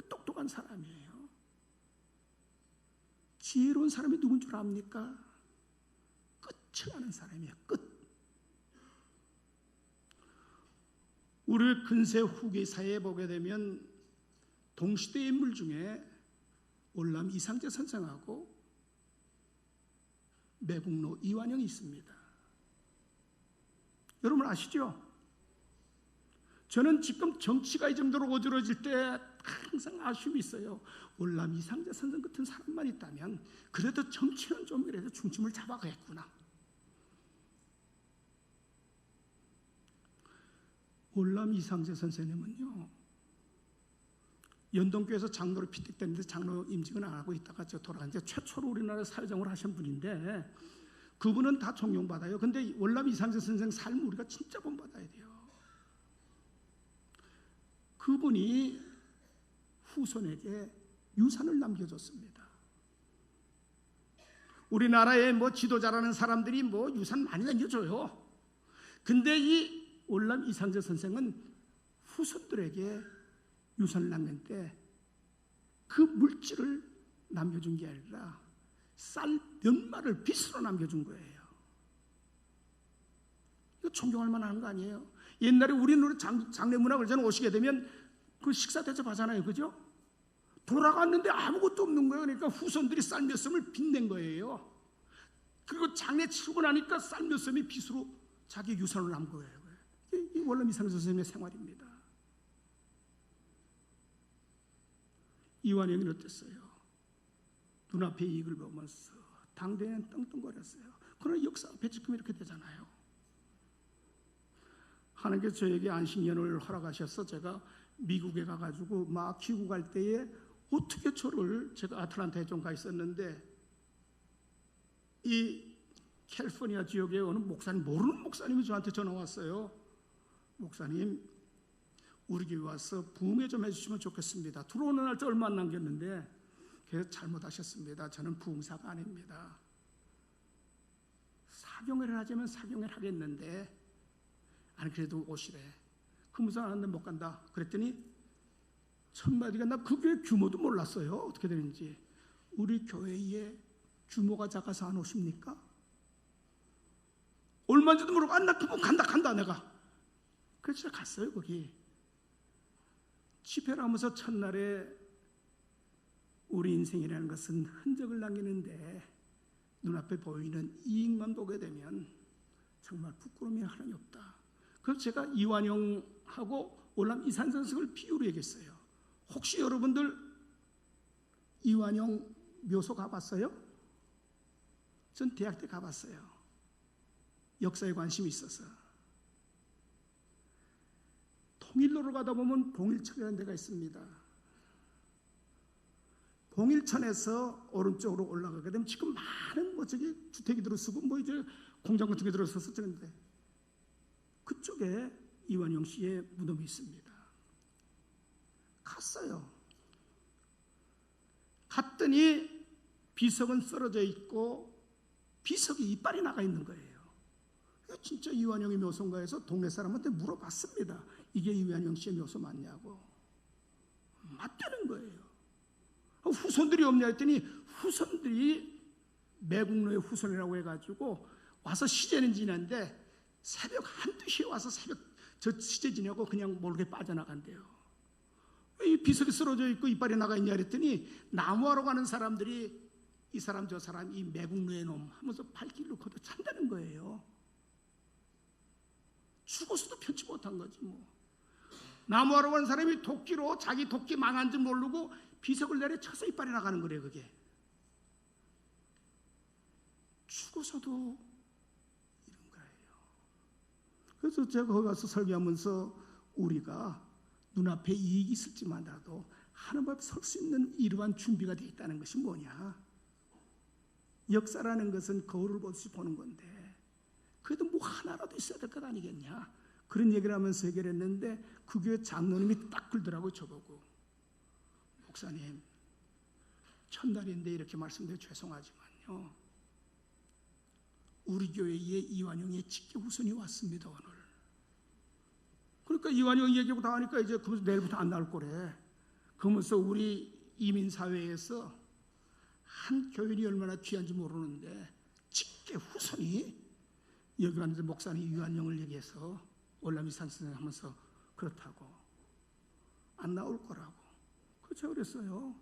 똑똑한 사람이에요. 지혜로운 사람이 누군 줄 압니까? 끝을 아는 사람이에요. 끝. 우리 근세 후기 사회에 보게 되면 동시대 인물 중에 월남 이상재 선생하고 매국노 이완영이 있습니다. 여러분 아시죠? 저는 지금 정치가 이 정도로 어지러질 때 항상 아쉬움이 있어요. 월남 이상재 선생 같은 사람만 있다면 그래도 정치는 좀 그래도 중심을 잡아가겠구나. 월남 이상재 선생님은요, 연동교에서 장로로 피택됐는데 장로 임직은 안 하고 있다가 돌아간 지 최초로 우리나라 사회정을 하신 분인데, 그분은 다 존경받아요. 근데 월남 이상재 선생 삶 우리가 진짜 본받아야 돼요. 그분이 후손에게 유산을 남겨줬습니다. 우리나라에 지도자라는 사람들이 유산 많이 남겨줘요. 근데 이 월남 이상재 선생은 후손들에게 유산을 남긴 때 그 물질을 남겨준 게 아니라 쌀 몇 마를 빚으로 남겨준 거예요. 이거 존경할 만한 거 아니에요? 옛날에 우리는 장례 문화 전에 오시게 되면 그 식사 대접하잖아요, 그죠? 돌아갔는데 아무것도 없는 거예요. 그러니까 후손들이 쌀 몇 섬을 빚낸 거예요. 그리고 장례 치르고 나니까 쌀 몇 섬이 빚으로 자기 유산을 남은 거예요. 이 월남 이상재 선생님의 생활입니다. 이완영이 어땠어요? 눈앞에 이익을 보면서 당대에는 떵떵거렸어요. 그러나 역사 앞에 지금 이렇게 되잖아요. 하나님께서 저에게 안식년을 허락하셔서 제가 미국에 가가지고 막 귀국할 때에 어떻게 제가 아틀란타에 좀 가 있었는데 이 캘리포니아 지역에 어느 목사님, 모르는 목사님이 저한테 전화 왔어요. 목사님, 우리 교회 와서 부흥회 좀 해주시면 좋겠습니다. 들어오는 날짜 얼마 안 남겼는데 그래서 잘못하셨습니다. 저는 부흥사가 아닙니다. 사경회를 하자면 사경회를 하겠는데 아니 그래도 오시래. 그 무상 하는데 못 간다. 그랬더니 첫마디가 나 그 교회 규모도 몰랐어요. 어떻게 되는지. 우리 교회에 규모가 작아서 안 오십니까? 얼마인지도 모르고 나 그거 간다 내가. 그래서 제가 갔어요 거기. 집회를 하면서 첫날에 우리 인생이라는 것은 흔적을 남기는데 눈앞에 보이는 이익만 보게 되면 정말 부끄러움이 하나도 없다. 그래서 제가 이완영하고 월남 이산재 선생을 비유로 얘기했어요. 혹시 여러분들 이완영 묘소 가봤어요? 전 대학 때 가봤어요. 역사에 관심이 있어서. 봉일로로 가다 보면 봉일천이라는 데가 있습니다. 봉일천에서 오른쪽으로 올라가게 되면 지금 많은 저기 주택이 들어서고 이제 공장 같은 게 들어서서 그런데 그쪽에 이완영 씨의 무덤이 있습니다. 갔어요. 갔더니 비석은 쓰러져 있고 비석이 이빨이 나가 있는 거예요. 진짜 이완영의 묘소인가 해서 동네 사람한테 물어봤습니다. 이게 이완영 씨의 묘소 맞냐고. 맞다는 거예요. 후손들이 없냐 했더니 후손들이 매국노의 후손이라고 해가지고 와서 시제는 지낸데 새벽 1~2시에 와서 새벽 저 시제 지내고 그냥 모르게 빠져나간대요. 왜 이 비석이 쓰러져 있고 이빨이 나가 있냐 그랬더니 나무하러 가는 사람들이 이 사람 저 사람 이 매국노의 놈 하면서 발길로 걷어 찬다는 거예요. 죽어서도 편치 못한 거지 뭐. 나무하러 가는 사람이 도끼로 자기 도끼 망한 줄 모르고 비석을 내려쳐서 이빨이 나가는 거래요. 그게 죽어서도 이런 거예요. 그래서 제가 거기 가서 설교하면서 우리가 눈앞에 이익이 있을지마다도 하나님 앞에 설 수 있는 이러한 준비가 되어 있다는 것이 뭐냐. 역사라는 것은 거울을 보듯이 보는 건데 그래도 뭐 하나라도 있어야 될 것 아니겠냐. 그런 얘기를 하면서 해결했는데 그 교회 장로님이 딱 굴더라고요. 저보고 목사님 첫날인데 이렇게 말씀드려 죄송하지만요 우리 교회에 이완영의 직계 후손이 왔습니다 오늘. 그러니까 이완영 얘기하고 다 하니까 이제 그러면서 내일부터 안 나올 거래. 그러면서 우리 이민사회에서 한 교인이 얼마나 귀한지 모르는데 직계 후손이 여기 왔는데 목사님 이완영을 얘기해서 월남 이산재 선생 하면서 그렇다고 안 나올 거라고. 그렇죠 그랬어요.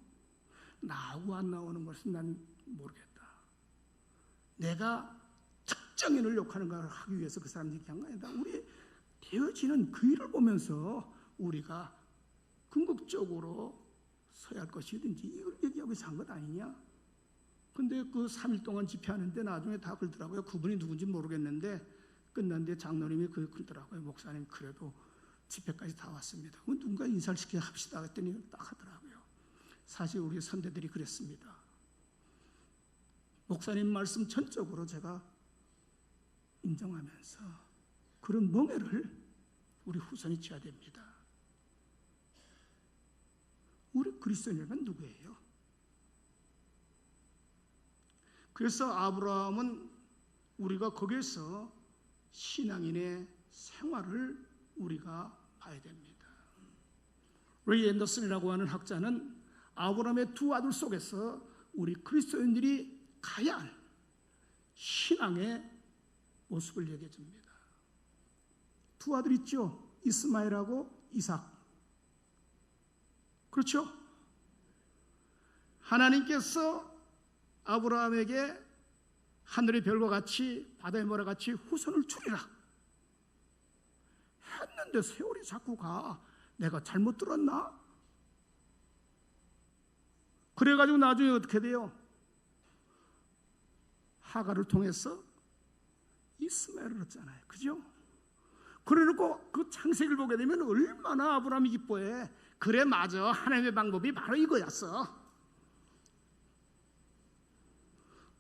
나하고 안 나오는 것은 난 모르겠다. 내가 특정인을 욕하는 걸 하기 위해서 그 사람 얘기한 거 아니다. 우리 되어지는 그 일을 보면서 우리가 궁극적으로 서야 할 것이든지 이걸 얘기하고 있어 한 것 아니냐. 근데 그 3일 동안 집회하는데 나중에 다 그러더라고요. 그분이 누군지 모르겠는데 끝났는데 장로님이 그러더라고요. 목사님 그래도 집회까지 다 왔습니다. 그럼 누군가 인사를 시켜 합시다 했더니 딱 하더라고요. 사실 우리 선대들이 그랬습니다. 목사님 말씀 전적으로 제가 인정하면서 그런 멍해를 우리 후손이 져야 됩니다. 우리 그리스도인은 누구예요? 그래서 아브라함은 우리가 거기에서 신앙인의 생활을 우리가 봐야 됩니다. 레이 앤더슨이라고 하는 학자는 아브라함의 두 아들 속에서 우리 그리스도인들이 가야 할 신앙의 모습을 얘기해 줍니다. 두 아들 있죠? 이스마엘하고 이삭. 그렇죠? 하나님께서 아브라함에게 하늘의 별과 같이 바다의 모래와 같이 후손을 주리라 했는데 세월이 자꾸 가. 내가 잘못 들었나? 그래가지고 나중에 어떻게 돼요? 하가를 통해서 이스마엘을 얻잖아요. 그죠? 그래놓고 그 창세기를 보게 되면 얼마나 아브라함이 기뻐해. 그래 맞아, 하나님의 방법이 바로 이거였어.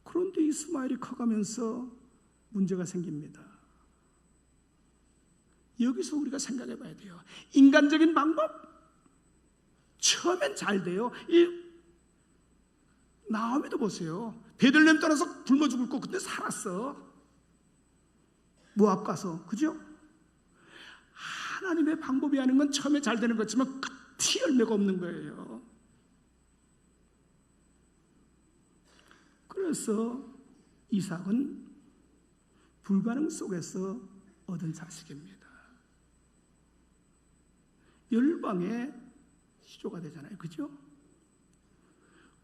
그런데 이스마엘이 커가면서 문제가 생깁니다. 여기서 우리가 생각해 봐야 돼요. 인간적인 방법? 처음엔 잘 돼요. 이 나오미도 보세요. 베들레헴 떠나서 굶어 죽을 거 근데 살았어. 모압 가서. 그죠? 하나님의 방법이 아닌 건 처음에 잘 되는 거지만 끝이 열매가 없는 거예요. 그래서 이삭은 불가능 속에서 얻은 자식입니다. 열방의 시조가 되잖아요. 그죠?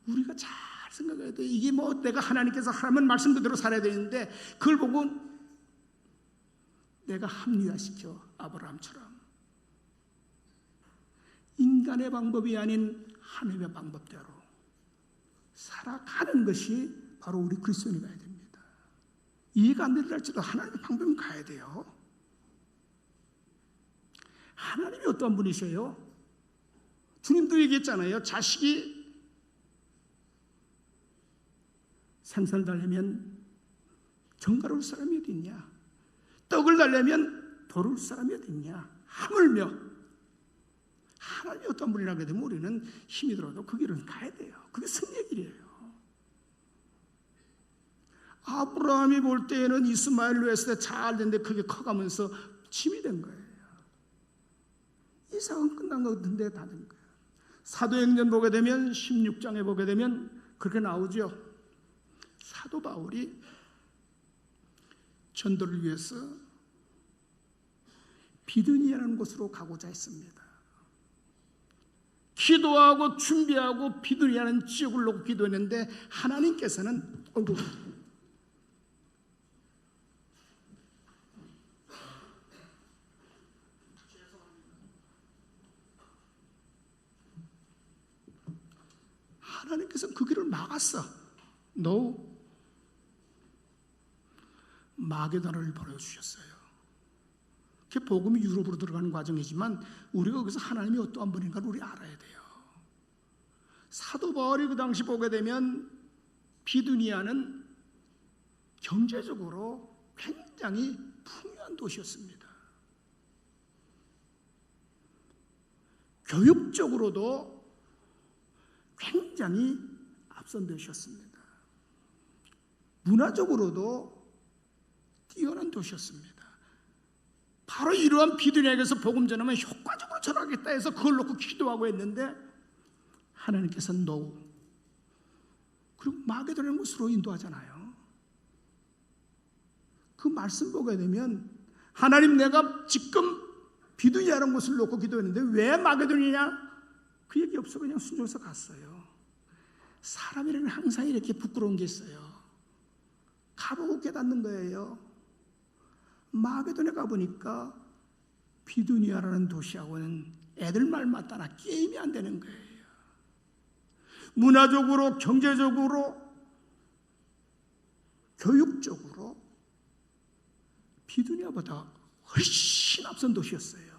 우리가 잘 생각해야 돼. 이게 뭐 내가 하나님께서 하라면 말씀 그대로 살아야 되는데 그걸 보고 내가 합리화시켜. 아브라함처럼 인간의 방법이 아닌 하나님의 방법대로 살아가는 것이 바로 우리 그리스도인이 가야 됩니다. 이해가 안 된다 할지라도 하나님의 방법은 가야 돼요. 하나님이 어떤 분이세요? 주님도 얘기했잖아요. 자식이 생선을 달려면 정가로울 사람이 어디 있냐? 떡을 달려면 도를 사람이 어디 있냐? 하물며 하나님이 어떤 분이라고 되면 우리는 힘이 들어도 그 길은 가야 돼요. 그게 승리의 길이에요. 아브라함이 볼 때에는 이스마엘로 했을 때 잘 됐는데 그게 커가면서 짐이 된 거예요. 이삭은 끝난 것 같은데 다 된 거예요. 사도행전 보게 되면 16장에 보게 되면 그렇게 나오죠. 사도 바울이 전도를 위해서 비두니아라는 곳으로 가고자 했습니다. 기도하고 준비하고 비두니아라는 지역을 놓고 기도했는데 하나님께서는 하나님께서 그 길을 막았어. No. 마게도나를 보내주셨어요. 그게 복음이 유럽으로 들어가는 과정이지만 우리가 거기서 하나님이 어떠한 분인가를 우리 알아야 돼요. 사도 바울이 그 당시 보게 되면 비두니아는 경제적으로 굉장히 풍요한 도시였습니다. 교육적으로도 굉장히 앞선 도시였습니다. 문화적으로도 뛰어난 도시였습니다. 바로 이러한 비두니아에서 복음 전하면 효과적으로 전하겠다 해서 그걸 놓고 기도하고 했는데 하나님께서는 노. 그리고 마게도나라는 곳으로 인도하잖아요. 그 말씀 보게 되면 하나님 내가 지금 비두니아라는 곳을 놓고 기도했는데 왜 마게도냐냐? 그 얘기 없어 그냥 순종해서 갔어요. 사람이라는 항상 이렇게 부끄러운 게 있어요. 가보고 깨닫는 거예요. 마게도에 가보니까 비두니아라는 도시하고는 애들 말 맞다나 게임이 안 되는 거예요. 문화적으로, 경제적으로, 교육적으로 비두니아보다 훨씬 앞선 도시였어요.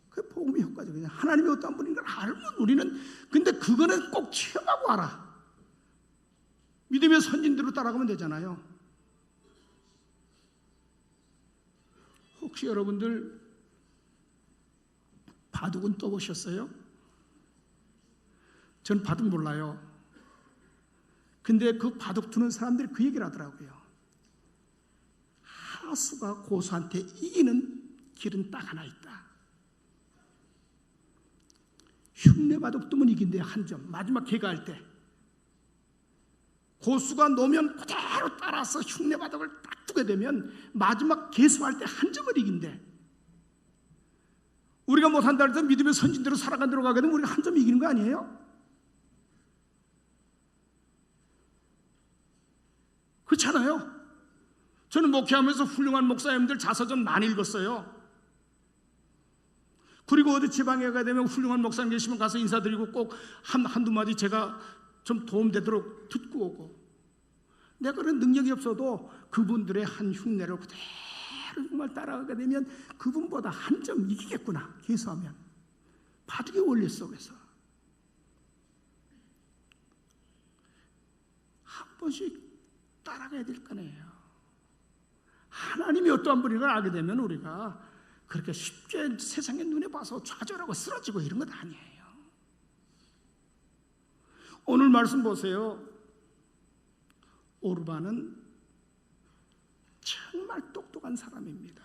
그 복음의 효과죠. 하나님이 어떤 분인가 알면 우리는 근데 그거는 꼭 체험하고 알아. 믿음의 선진대로 따라가면 되잖아요. 혹시 여러분들 바둑은 떠보셨어요? 전 바둑 몰라요. 근데 그 바둑 두는 사람들이 그 얘기를 하더라고요. 하수가 고수한테 이기는 길은 딱 하나 있다. 흉내바둑 뜨면 이긴대요. 한 점. 마지막 개가할 때 고수가 놓으면 그대로 따라서 흉내바둑을 딱 두게 되면 마지막 개수할 때 한 점을 이긴대. 우리가 못한다 해서 믿음의 선진대로 살아간 대로 가게 되면 우리가 한 점 이기는 거 아니에요? 그렇잖아요. 저는 목회하면서 훌륭한 목사님들 자서전 많이 읽었어요. 그리고 어디 지방에 가게 되면 훌륭한 목사님 계시면 가서 인사드리고 꼭 한두 마디 제가 좀 도움되도록 듣고 오고, 내가 그런 능력이 없어도 그분들의 한 흉내를 그대로 정말 따라가게 되면 그분보다 한 점 이기겠구나 계수하면 바둑의 원리 속에서 한 번씩 따라가야 될 거네요. 하나님이 어떠한 분인가를 알게 되면 우리가 그렇게 쉽게 세상의 눈에 봐서 좌절하고 쓰러지고 이런 것 아니에요. 오늘 말씀 보세요. 오르반은 정말 똑똑한 사람입니다.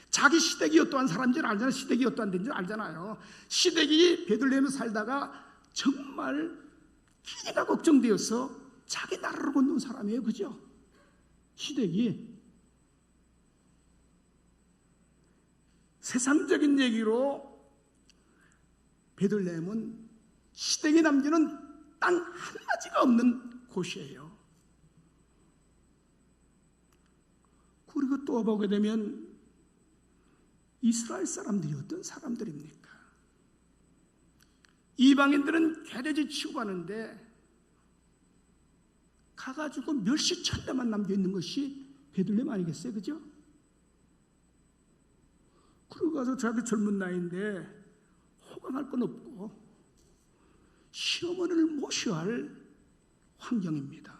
자기 시댁이 어떠한 사람인지 알잖아요. 시댁이 어떠한 데인지 알잖아요. 시댁이 베들레헴에 살다가 정말 기가 걱정되어서 자기 나라를 건넌 사람이에요. 그죠? 시댁이 세상적인 얘기로 베들레헴은 시댁이 남기는 땅 한마디가 없는 곳이에요. 그리고 또 보게 되면 이스라엘 사람들이 어떤 사람들입니까? 이방인들은 개돼지 취급하는데 가가지고 멸시 천대만 남겨있는 것이 베들레헴 아니겠어요? 그죠? 그러고 가서 자기 젊은 나이인데 호강할 건 없고 시어머니를 모셔야 할 환경입니다.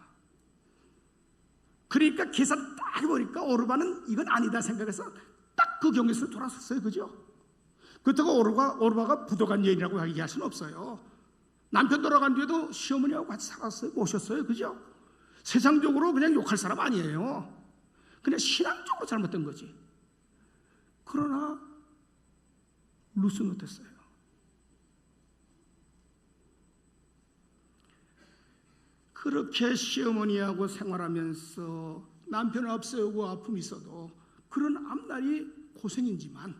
그러니까 계산 딱 해보니까 오르바는 이건 아니다 생각해서 딱 그 경계에서 돌아섰어요. 그죠? 그렇다고 오르바가 부도간 여인이라고 얘기할 수는 없어요. 남편 돌아간 뒤에도 시어머니하고 같이 살았어요. 모셨어요. 그죠? 세상적으로 그냥 욕할 사람 아니에요. 그냥 신앙적으로 잘못된 거지. 그러나 룻은 어땠어요? 그렇게 시어머니하고 생활하면서 남편을 앞세우고 아픔이 있어도 그런 앞날이 고생이지만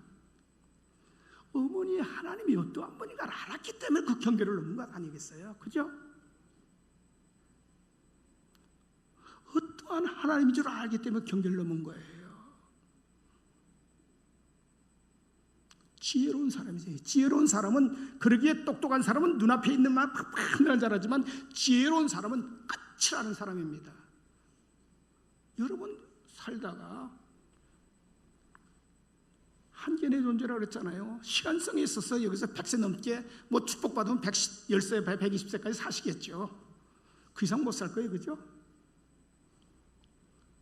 어머니 하나님이 어떠한 분인가를 알았기 때문에 그 경계를 넘는 것 아니겠어요? 그죠? 어떠한 하나님인 줄 알기 때문에 경계를 넘은 거예요. 지혜로운 사람이세요. 지혜로운 사람은, 그러기에 똑똑한 사람은 눈앞에 있는 말 팍팍 잘하지만 지혜로운 사람은 끝을 아는 사람입니다. 여러분 살다가 한계의 존재라고 그랬잖아요. 시간성이 있어서 여기서 100세 넘게 뭐 축복받으면 110세, 120세까지 사시겠죠. 그 이상 못 살 거예요. 그죠?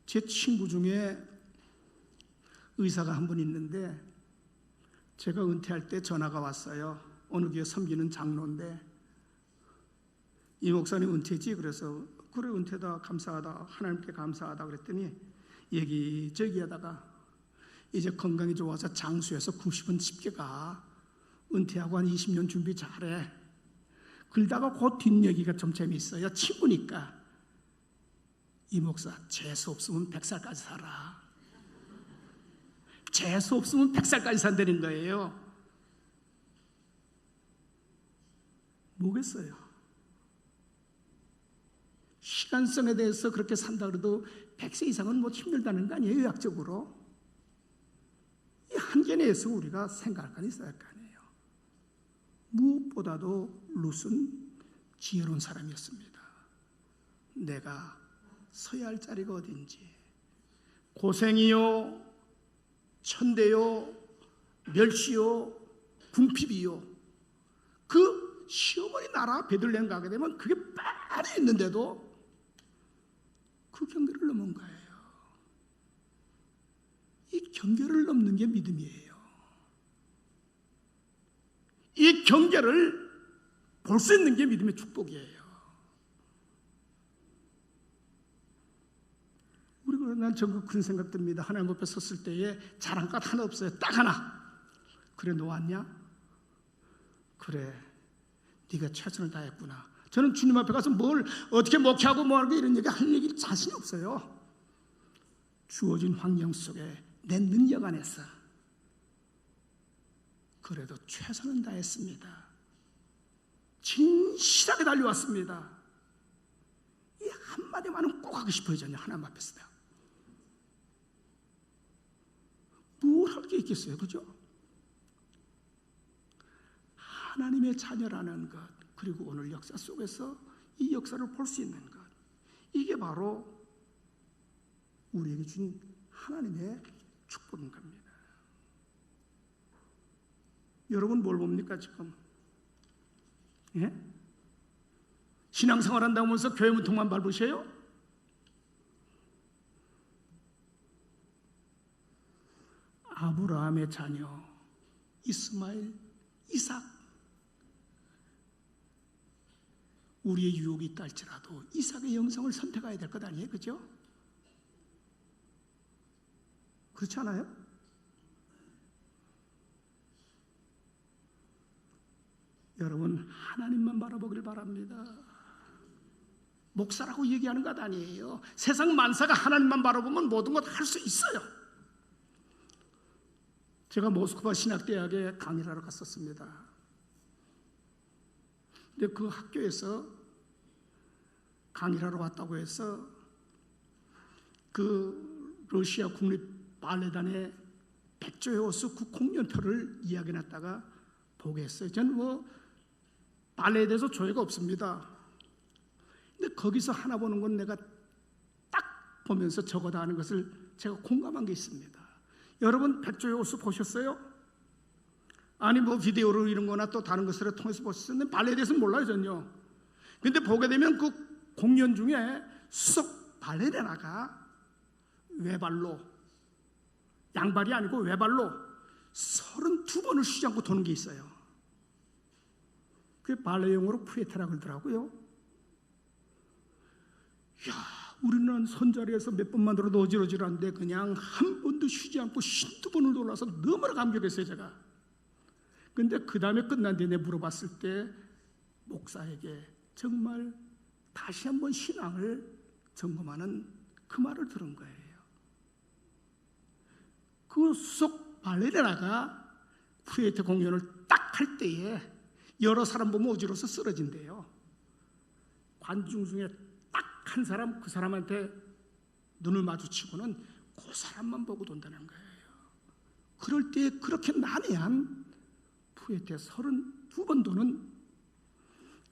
제 친구 중에 의사가 한 분 있는데 제가 은퇴할 때 전화가 왔어요. 어느 교회 섬기는 장로인데 이 목사님 은퇴지? 그래서 그래 은퇴다 감사하다 하나님께 감사하다 그랬더니 얘기저기 하다가 이제 건강이 좋아서 장수해서 90은 집게가 은퇴하고 한 20년 준비 잘해. 그러다가 그 뒷얘기가 좀 재미있어요. 친구니까 이 목사 재수 없으면 100살까지 살아. 재수 없으면 100살까지 산다는 거예요. 뭐겠어요? 시간성에 대해서 그렇게 산다 그래도 100세 이상은 뭐 힘들다는 거 아니에요? 의학적으로. 이 한계 내에서 우리가 생각할 건 있어야 할 거 아니에요. 무엇보다도 룻은 지혜로운 사람이었습니다. 내가 서야 할 자리가 어딘지, 고생이요, 천대요, 멸시요, 궁핍이요, 그 시어머니 나라 베들레헴 가게 되면 그게 많이 있는데도 그 경계를 넘은 거예요. 이 경계를 넘는 게 믿음이에요. 이 경계를 볼 수 있는 게 믿음의 축복이에요. 우리가 난 전국 큰 생각 듭니다. 하나님 앞에 섰을 때에 잘한 것 하나 없어요. 딱 하나. 그래, 놓았냐? 그래, 네가 최선을 다했구나. 저는 주님 앞에 가서 뭘 어떻게 목회하고 뭐하고 이런 얘기 할 얘기 자신이 없어요. 주어진 환경 속에 내 능력 안에서 그래도 최선을 다했습니다. 진실하게 달려왔습니다. 이 한마디만은 꼭 하고 싶어요. 하나님 앞에서 뭘 할 게 있겠어요, 그죠? 하나님의 자녀라는 것, 그리고 오늘 역사 속에서 이 역사를 볼 수 있는 것, 이게 바로 우리에게 준 하나님의 축복인 겁니다. 여러분 뭘 봅니까 지금? 예? 신앙생활 한다고 하면서 교회 문턱만 밟으세요? 아브라함의 자녀 이스마엘, 이삭, 우리의 유혹이 있다 할지라도 이삭의 영성을 선택해야 될 것 아니에요? 그죠? 그렇지 않아요? 여러분 하나님만 바라보길 바랍니다. 목사라고 얘기하는 것 아니에요. 세상 만사가 하나님만 바라보면 모든 것 할 수 있어요. 제가 모스크바 신학대학에 강의를 하러 갔었습니다. 근데 그 학교에서 강의를 하러 왔다고 해서 그 러시아 국립 발레단의 백조의 호수 그 공연표를 이야기해놨다가 보게 했어요. 저는 발레에 대해서 조예가 없습니다. 근데 거기서 하나 보는 건 내가 딱 보면서 저거다 하는 것을 제가 공감한 게 있습니다. 여러분 백조의 호수 보셨어요? 아니 비디오로 이런 거나 또 다른 것을 통해서 보셨는데 발레에 대해서는 몰라요 전혀. 근데 보게 되면 그 공연 중에 수석 발레리나가 외발로, 양발이 아니고 외발로 32번을 쉬지 않고 도는 게 있어요. 그게 발레 용어로 프레테라 그러더라고요. 야, 우리는 선자리에서 몇 번만 들어도 어지러지는데 그냥 한 번도 쉬지 않고 52번을 돌아서 너무나 감격했어요 제가. 근데 그 다음에 끝난 뒤에 물어봤을 때 목사에게 정말 다시 한번 신앙을 점검하는 그 말을 들은 거예요. 그 수석 발레리나가 프레테 공연을 딱 할 때에 여러 사람 보면 어지러워서 쓰러진대요. 관중 중에 딱 한 사람, 그 사람한테 눈을 마주치고는 그 사람만 보고 돈다는 거예요. 그럴 때 그렇게 난해한 프레테 32번 도는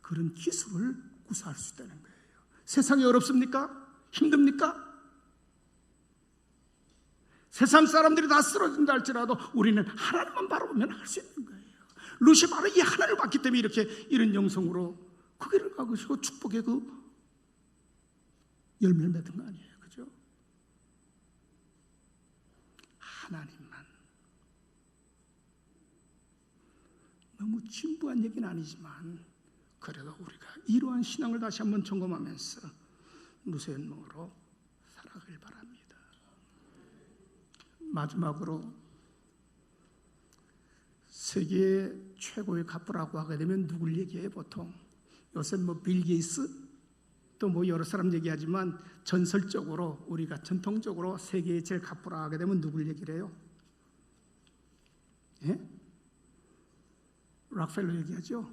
그런 기술을 구사할 수 있다는 거예요. 세상이 어렵습니까? 힘듭니까? 세상 사람들이 다 쓰러진다 할지라도 우리는 하나님만 바라보면 할 수 있는 거예요. 루시 바로 이 하나님을 봤기 때문에 이렇게 이런 영성으로 그 길을 가고 축복의 그 열매를 맺은 거 아니에요, 그죠? 하나님만. 너무 진부한 얘기는 아니지만 그래도 우리가 이러한 신앙을 다시 한번 점검하면서 무쇠노로 살아가길 바랍니다. 마지막으로 세계 최고의 갑부라고 하게 되면 누굴 얘기해요? 보통 요새 빌 게이츠 또 여러 사람 얘기하지만 전설적으로 우리가 전통적으로 세계의 제일 갑부라 하게 되면 누굴 얘기를 해요? 예? 락펠러 얘기하죠?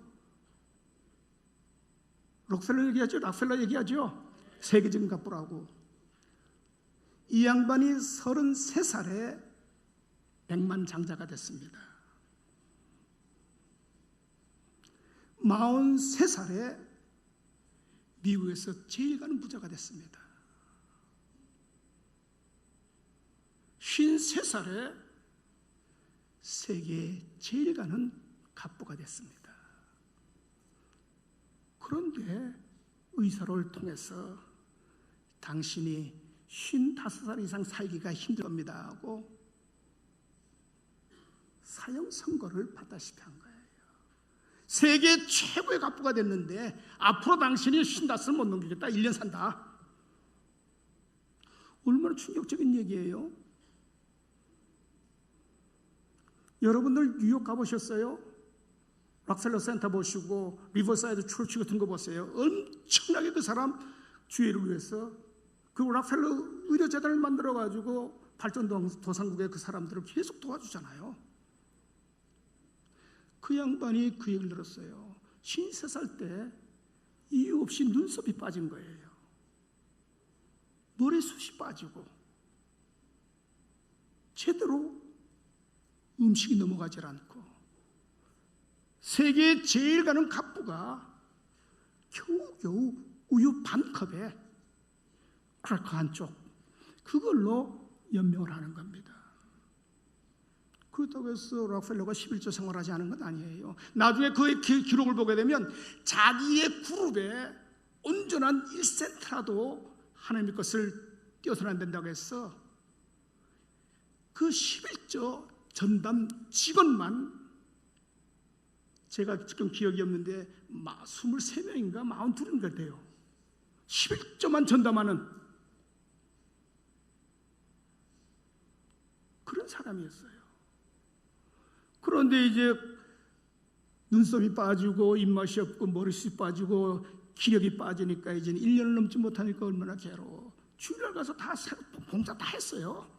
락펠러 얘기하죠? 세계적인 갑부라고. 이 양반이 33살에 백만장자가 됐습니다. 43살에 미국에서 제일 가는 부자가 됐습니다. 53살에 세계에 제일 가는 갑부가 됐습니다. 그런데 의사를 통해서 당신이 55살 이상 살기가 힘들 겁니다 하고 사형 선고를 받다시피 한 거예요. 세계 최고의 갑부가 됐는데 앞으로 당신이 55살 못 넘기겠다, 1년 산다. 얼마나 충격적인 얘기예요. 여러분들 뉴욕 가보셨어요? 락셀러 센터 보시고 리버사이드 철치 같은 거 보세요. 엄청나게 그 사람 주의를 위해서 그 락펠러 의료재단을 만들어가지고 발전도상국의 그 사람들을 계속 도와주잖아요. 그 양반이 그 얘기를 들었어요. 53살 때 이유 없이 눈썹이 빠진 거예요. 머리숱이 빠지고 제대로 음식이 넘어가질 않고 세계에 제일 가는 갑부가 겨우겨우 우유 반 컵에 크래커 한쪽 그걸로 연명을 하는 겁니다. 그렇다고 해서 록펠러가 11조 생활하지 않은 건 아니에요. 나중에 그의 기록을 보게 되면 자기의 그룹에 온전한 1센트라도 하나님의 것을 띄어서는 안 된다고 해서 그 11조 전담 직원만 제가 지금 기억이 없는데 23명인가 42인가 돼요. 11조만 전담하는 그런 사람이었어요. 그런데 이제 눈썹이 빠지고 입맛이 없고 머리숱이 빠지고 기력이 빠지니까 이제 1년을 넘지 못하니까 얼마나 괴로워. 주일날 가서 다 봉사 다 했어요.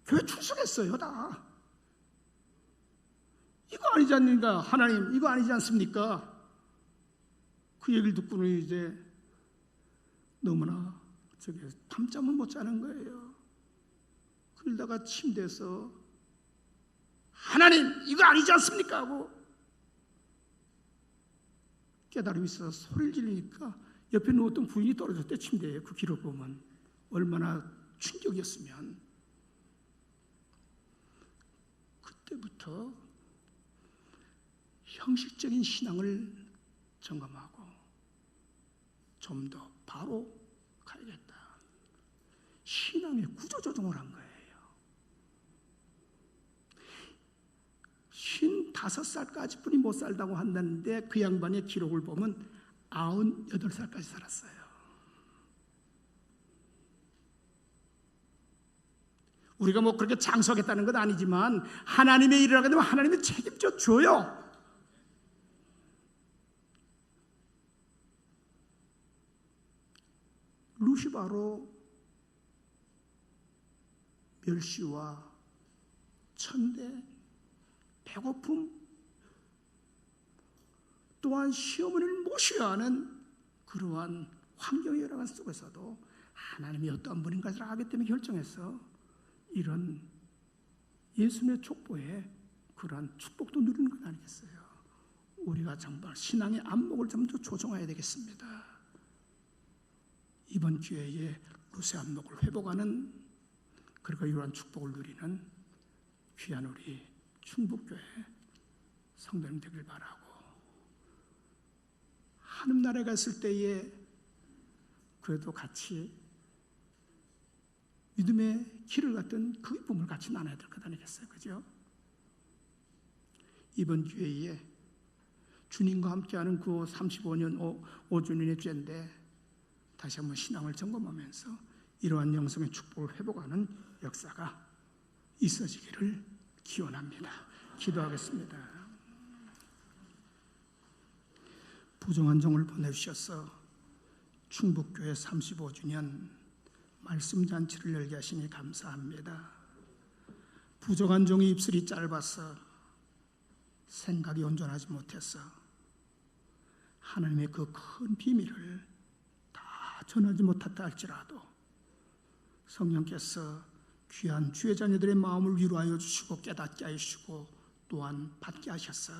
교회 출석했어요 다. 이거 아니지 않습니까? 하나님 이거 아니지 않습니까? 그 얘기를 듣고는 이제 너무나 밤잠을 못 자는 거예요. 그러다가 침대에서 하나님 이거 아니지 않습니까? 하고 깨달음이 있어서 소리를 지르니까 옆에 누웠던 부인이 떨어졌대. 침대에. 그 기록 보면 얼마나 충격이었으면. 그때부터 형식적인 신앙을 점검하고 좀 더 바로 가야겠다. 신앙의 구조조정을 한 거예요. 55살까지 뿐이 못 살다고 한다는데 그 양반의 기록을 보면 98살까지 살았어요. 우리가 뭐 그렇게 장수하겠다는 건 아니지만 하나님의 일을 하게 되면 하나님이 책임져 줘요. 루시바로 멸시와 천대, 배고픔, 또한 시어머니를 모셔야 하는 그러한 환경의 열악한 속에서도 하나님이 어떠한 분인가를 알기 때문에 결정해서 이런 예수님의 족보에 그러한 축복도 누리는 것 아니겠어요? 우리가 정말 신앙의 안목을 좀 더 조정해야 되겠습니다. 이번 기회에 루세 안목을 회복하는 그리고 이러한 축복을 누리는 귀한 우리 충북교회 성도님 되길 바라고, 하늘나라에 갔을 때에 그래도 같이 믿음의 길을 갔던 그 기쁨을 같이 나눠야 될 것 아니겠어요? 그죠? 이번 기회에 주님과 함께하는 그 35년 5주년의 죄인데 다시 한번 신앙을 점검하면서 이러한 영성의 축복을 회복하는 역사가 있어지기를 기원합니다. 기도하겠습니다. 부정한 종을 보내주셔서 충북교회 35주년 말씀잔치를 열게 하시니 감사합니다. 부정한 종의 입술이 짧아서 생각이 온전하지 못해서 하나님의 그 큰 비밀을 다 전하지 못했다 할지라도 성령께서 귀한 주의 자녀들의 마음을 위로하여 주시고 깨닫게 하시고 또한 받게 하셔서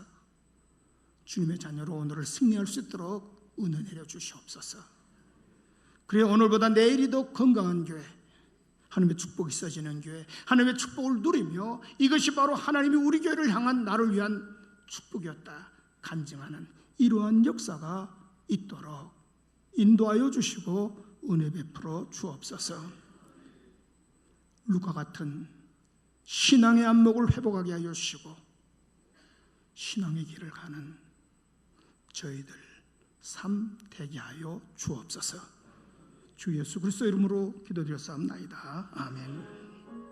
주님의 자녀로 오늘을 승리할 수 있도록 은혜 내려 주시옵소서. 그래 오늘보다 내일이 더 건강한 교회, 하나님의 축복이 있어지는 교회, 하나님의 축복을 누리며 이것이 바로 하나님이 우리 교회를 향한 나를 위한 축복이었다 간증하는 이러한 역사가 있도록 인도하여 주시고 은혜 베풀어 주옵소서. 루카 같은 신앙의 안목을 회복하게 하여 주시고 신앙의 길을 가는 저희들 삶 되게 하여 주옵소서. 주 예수 그리스도 이름으로 기도드렸사옵나이다. 아멘.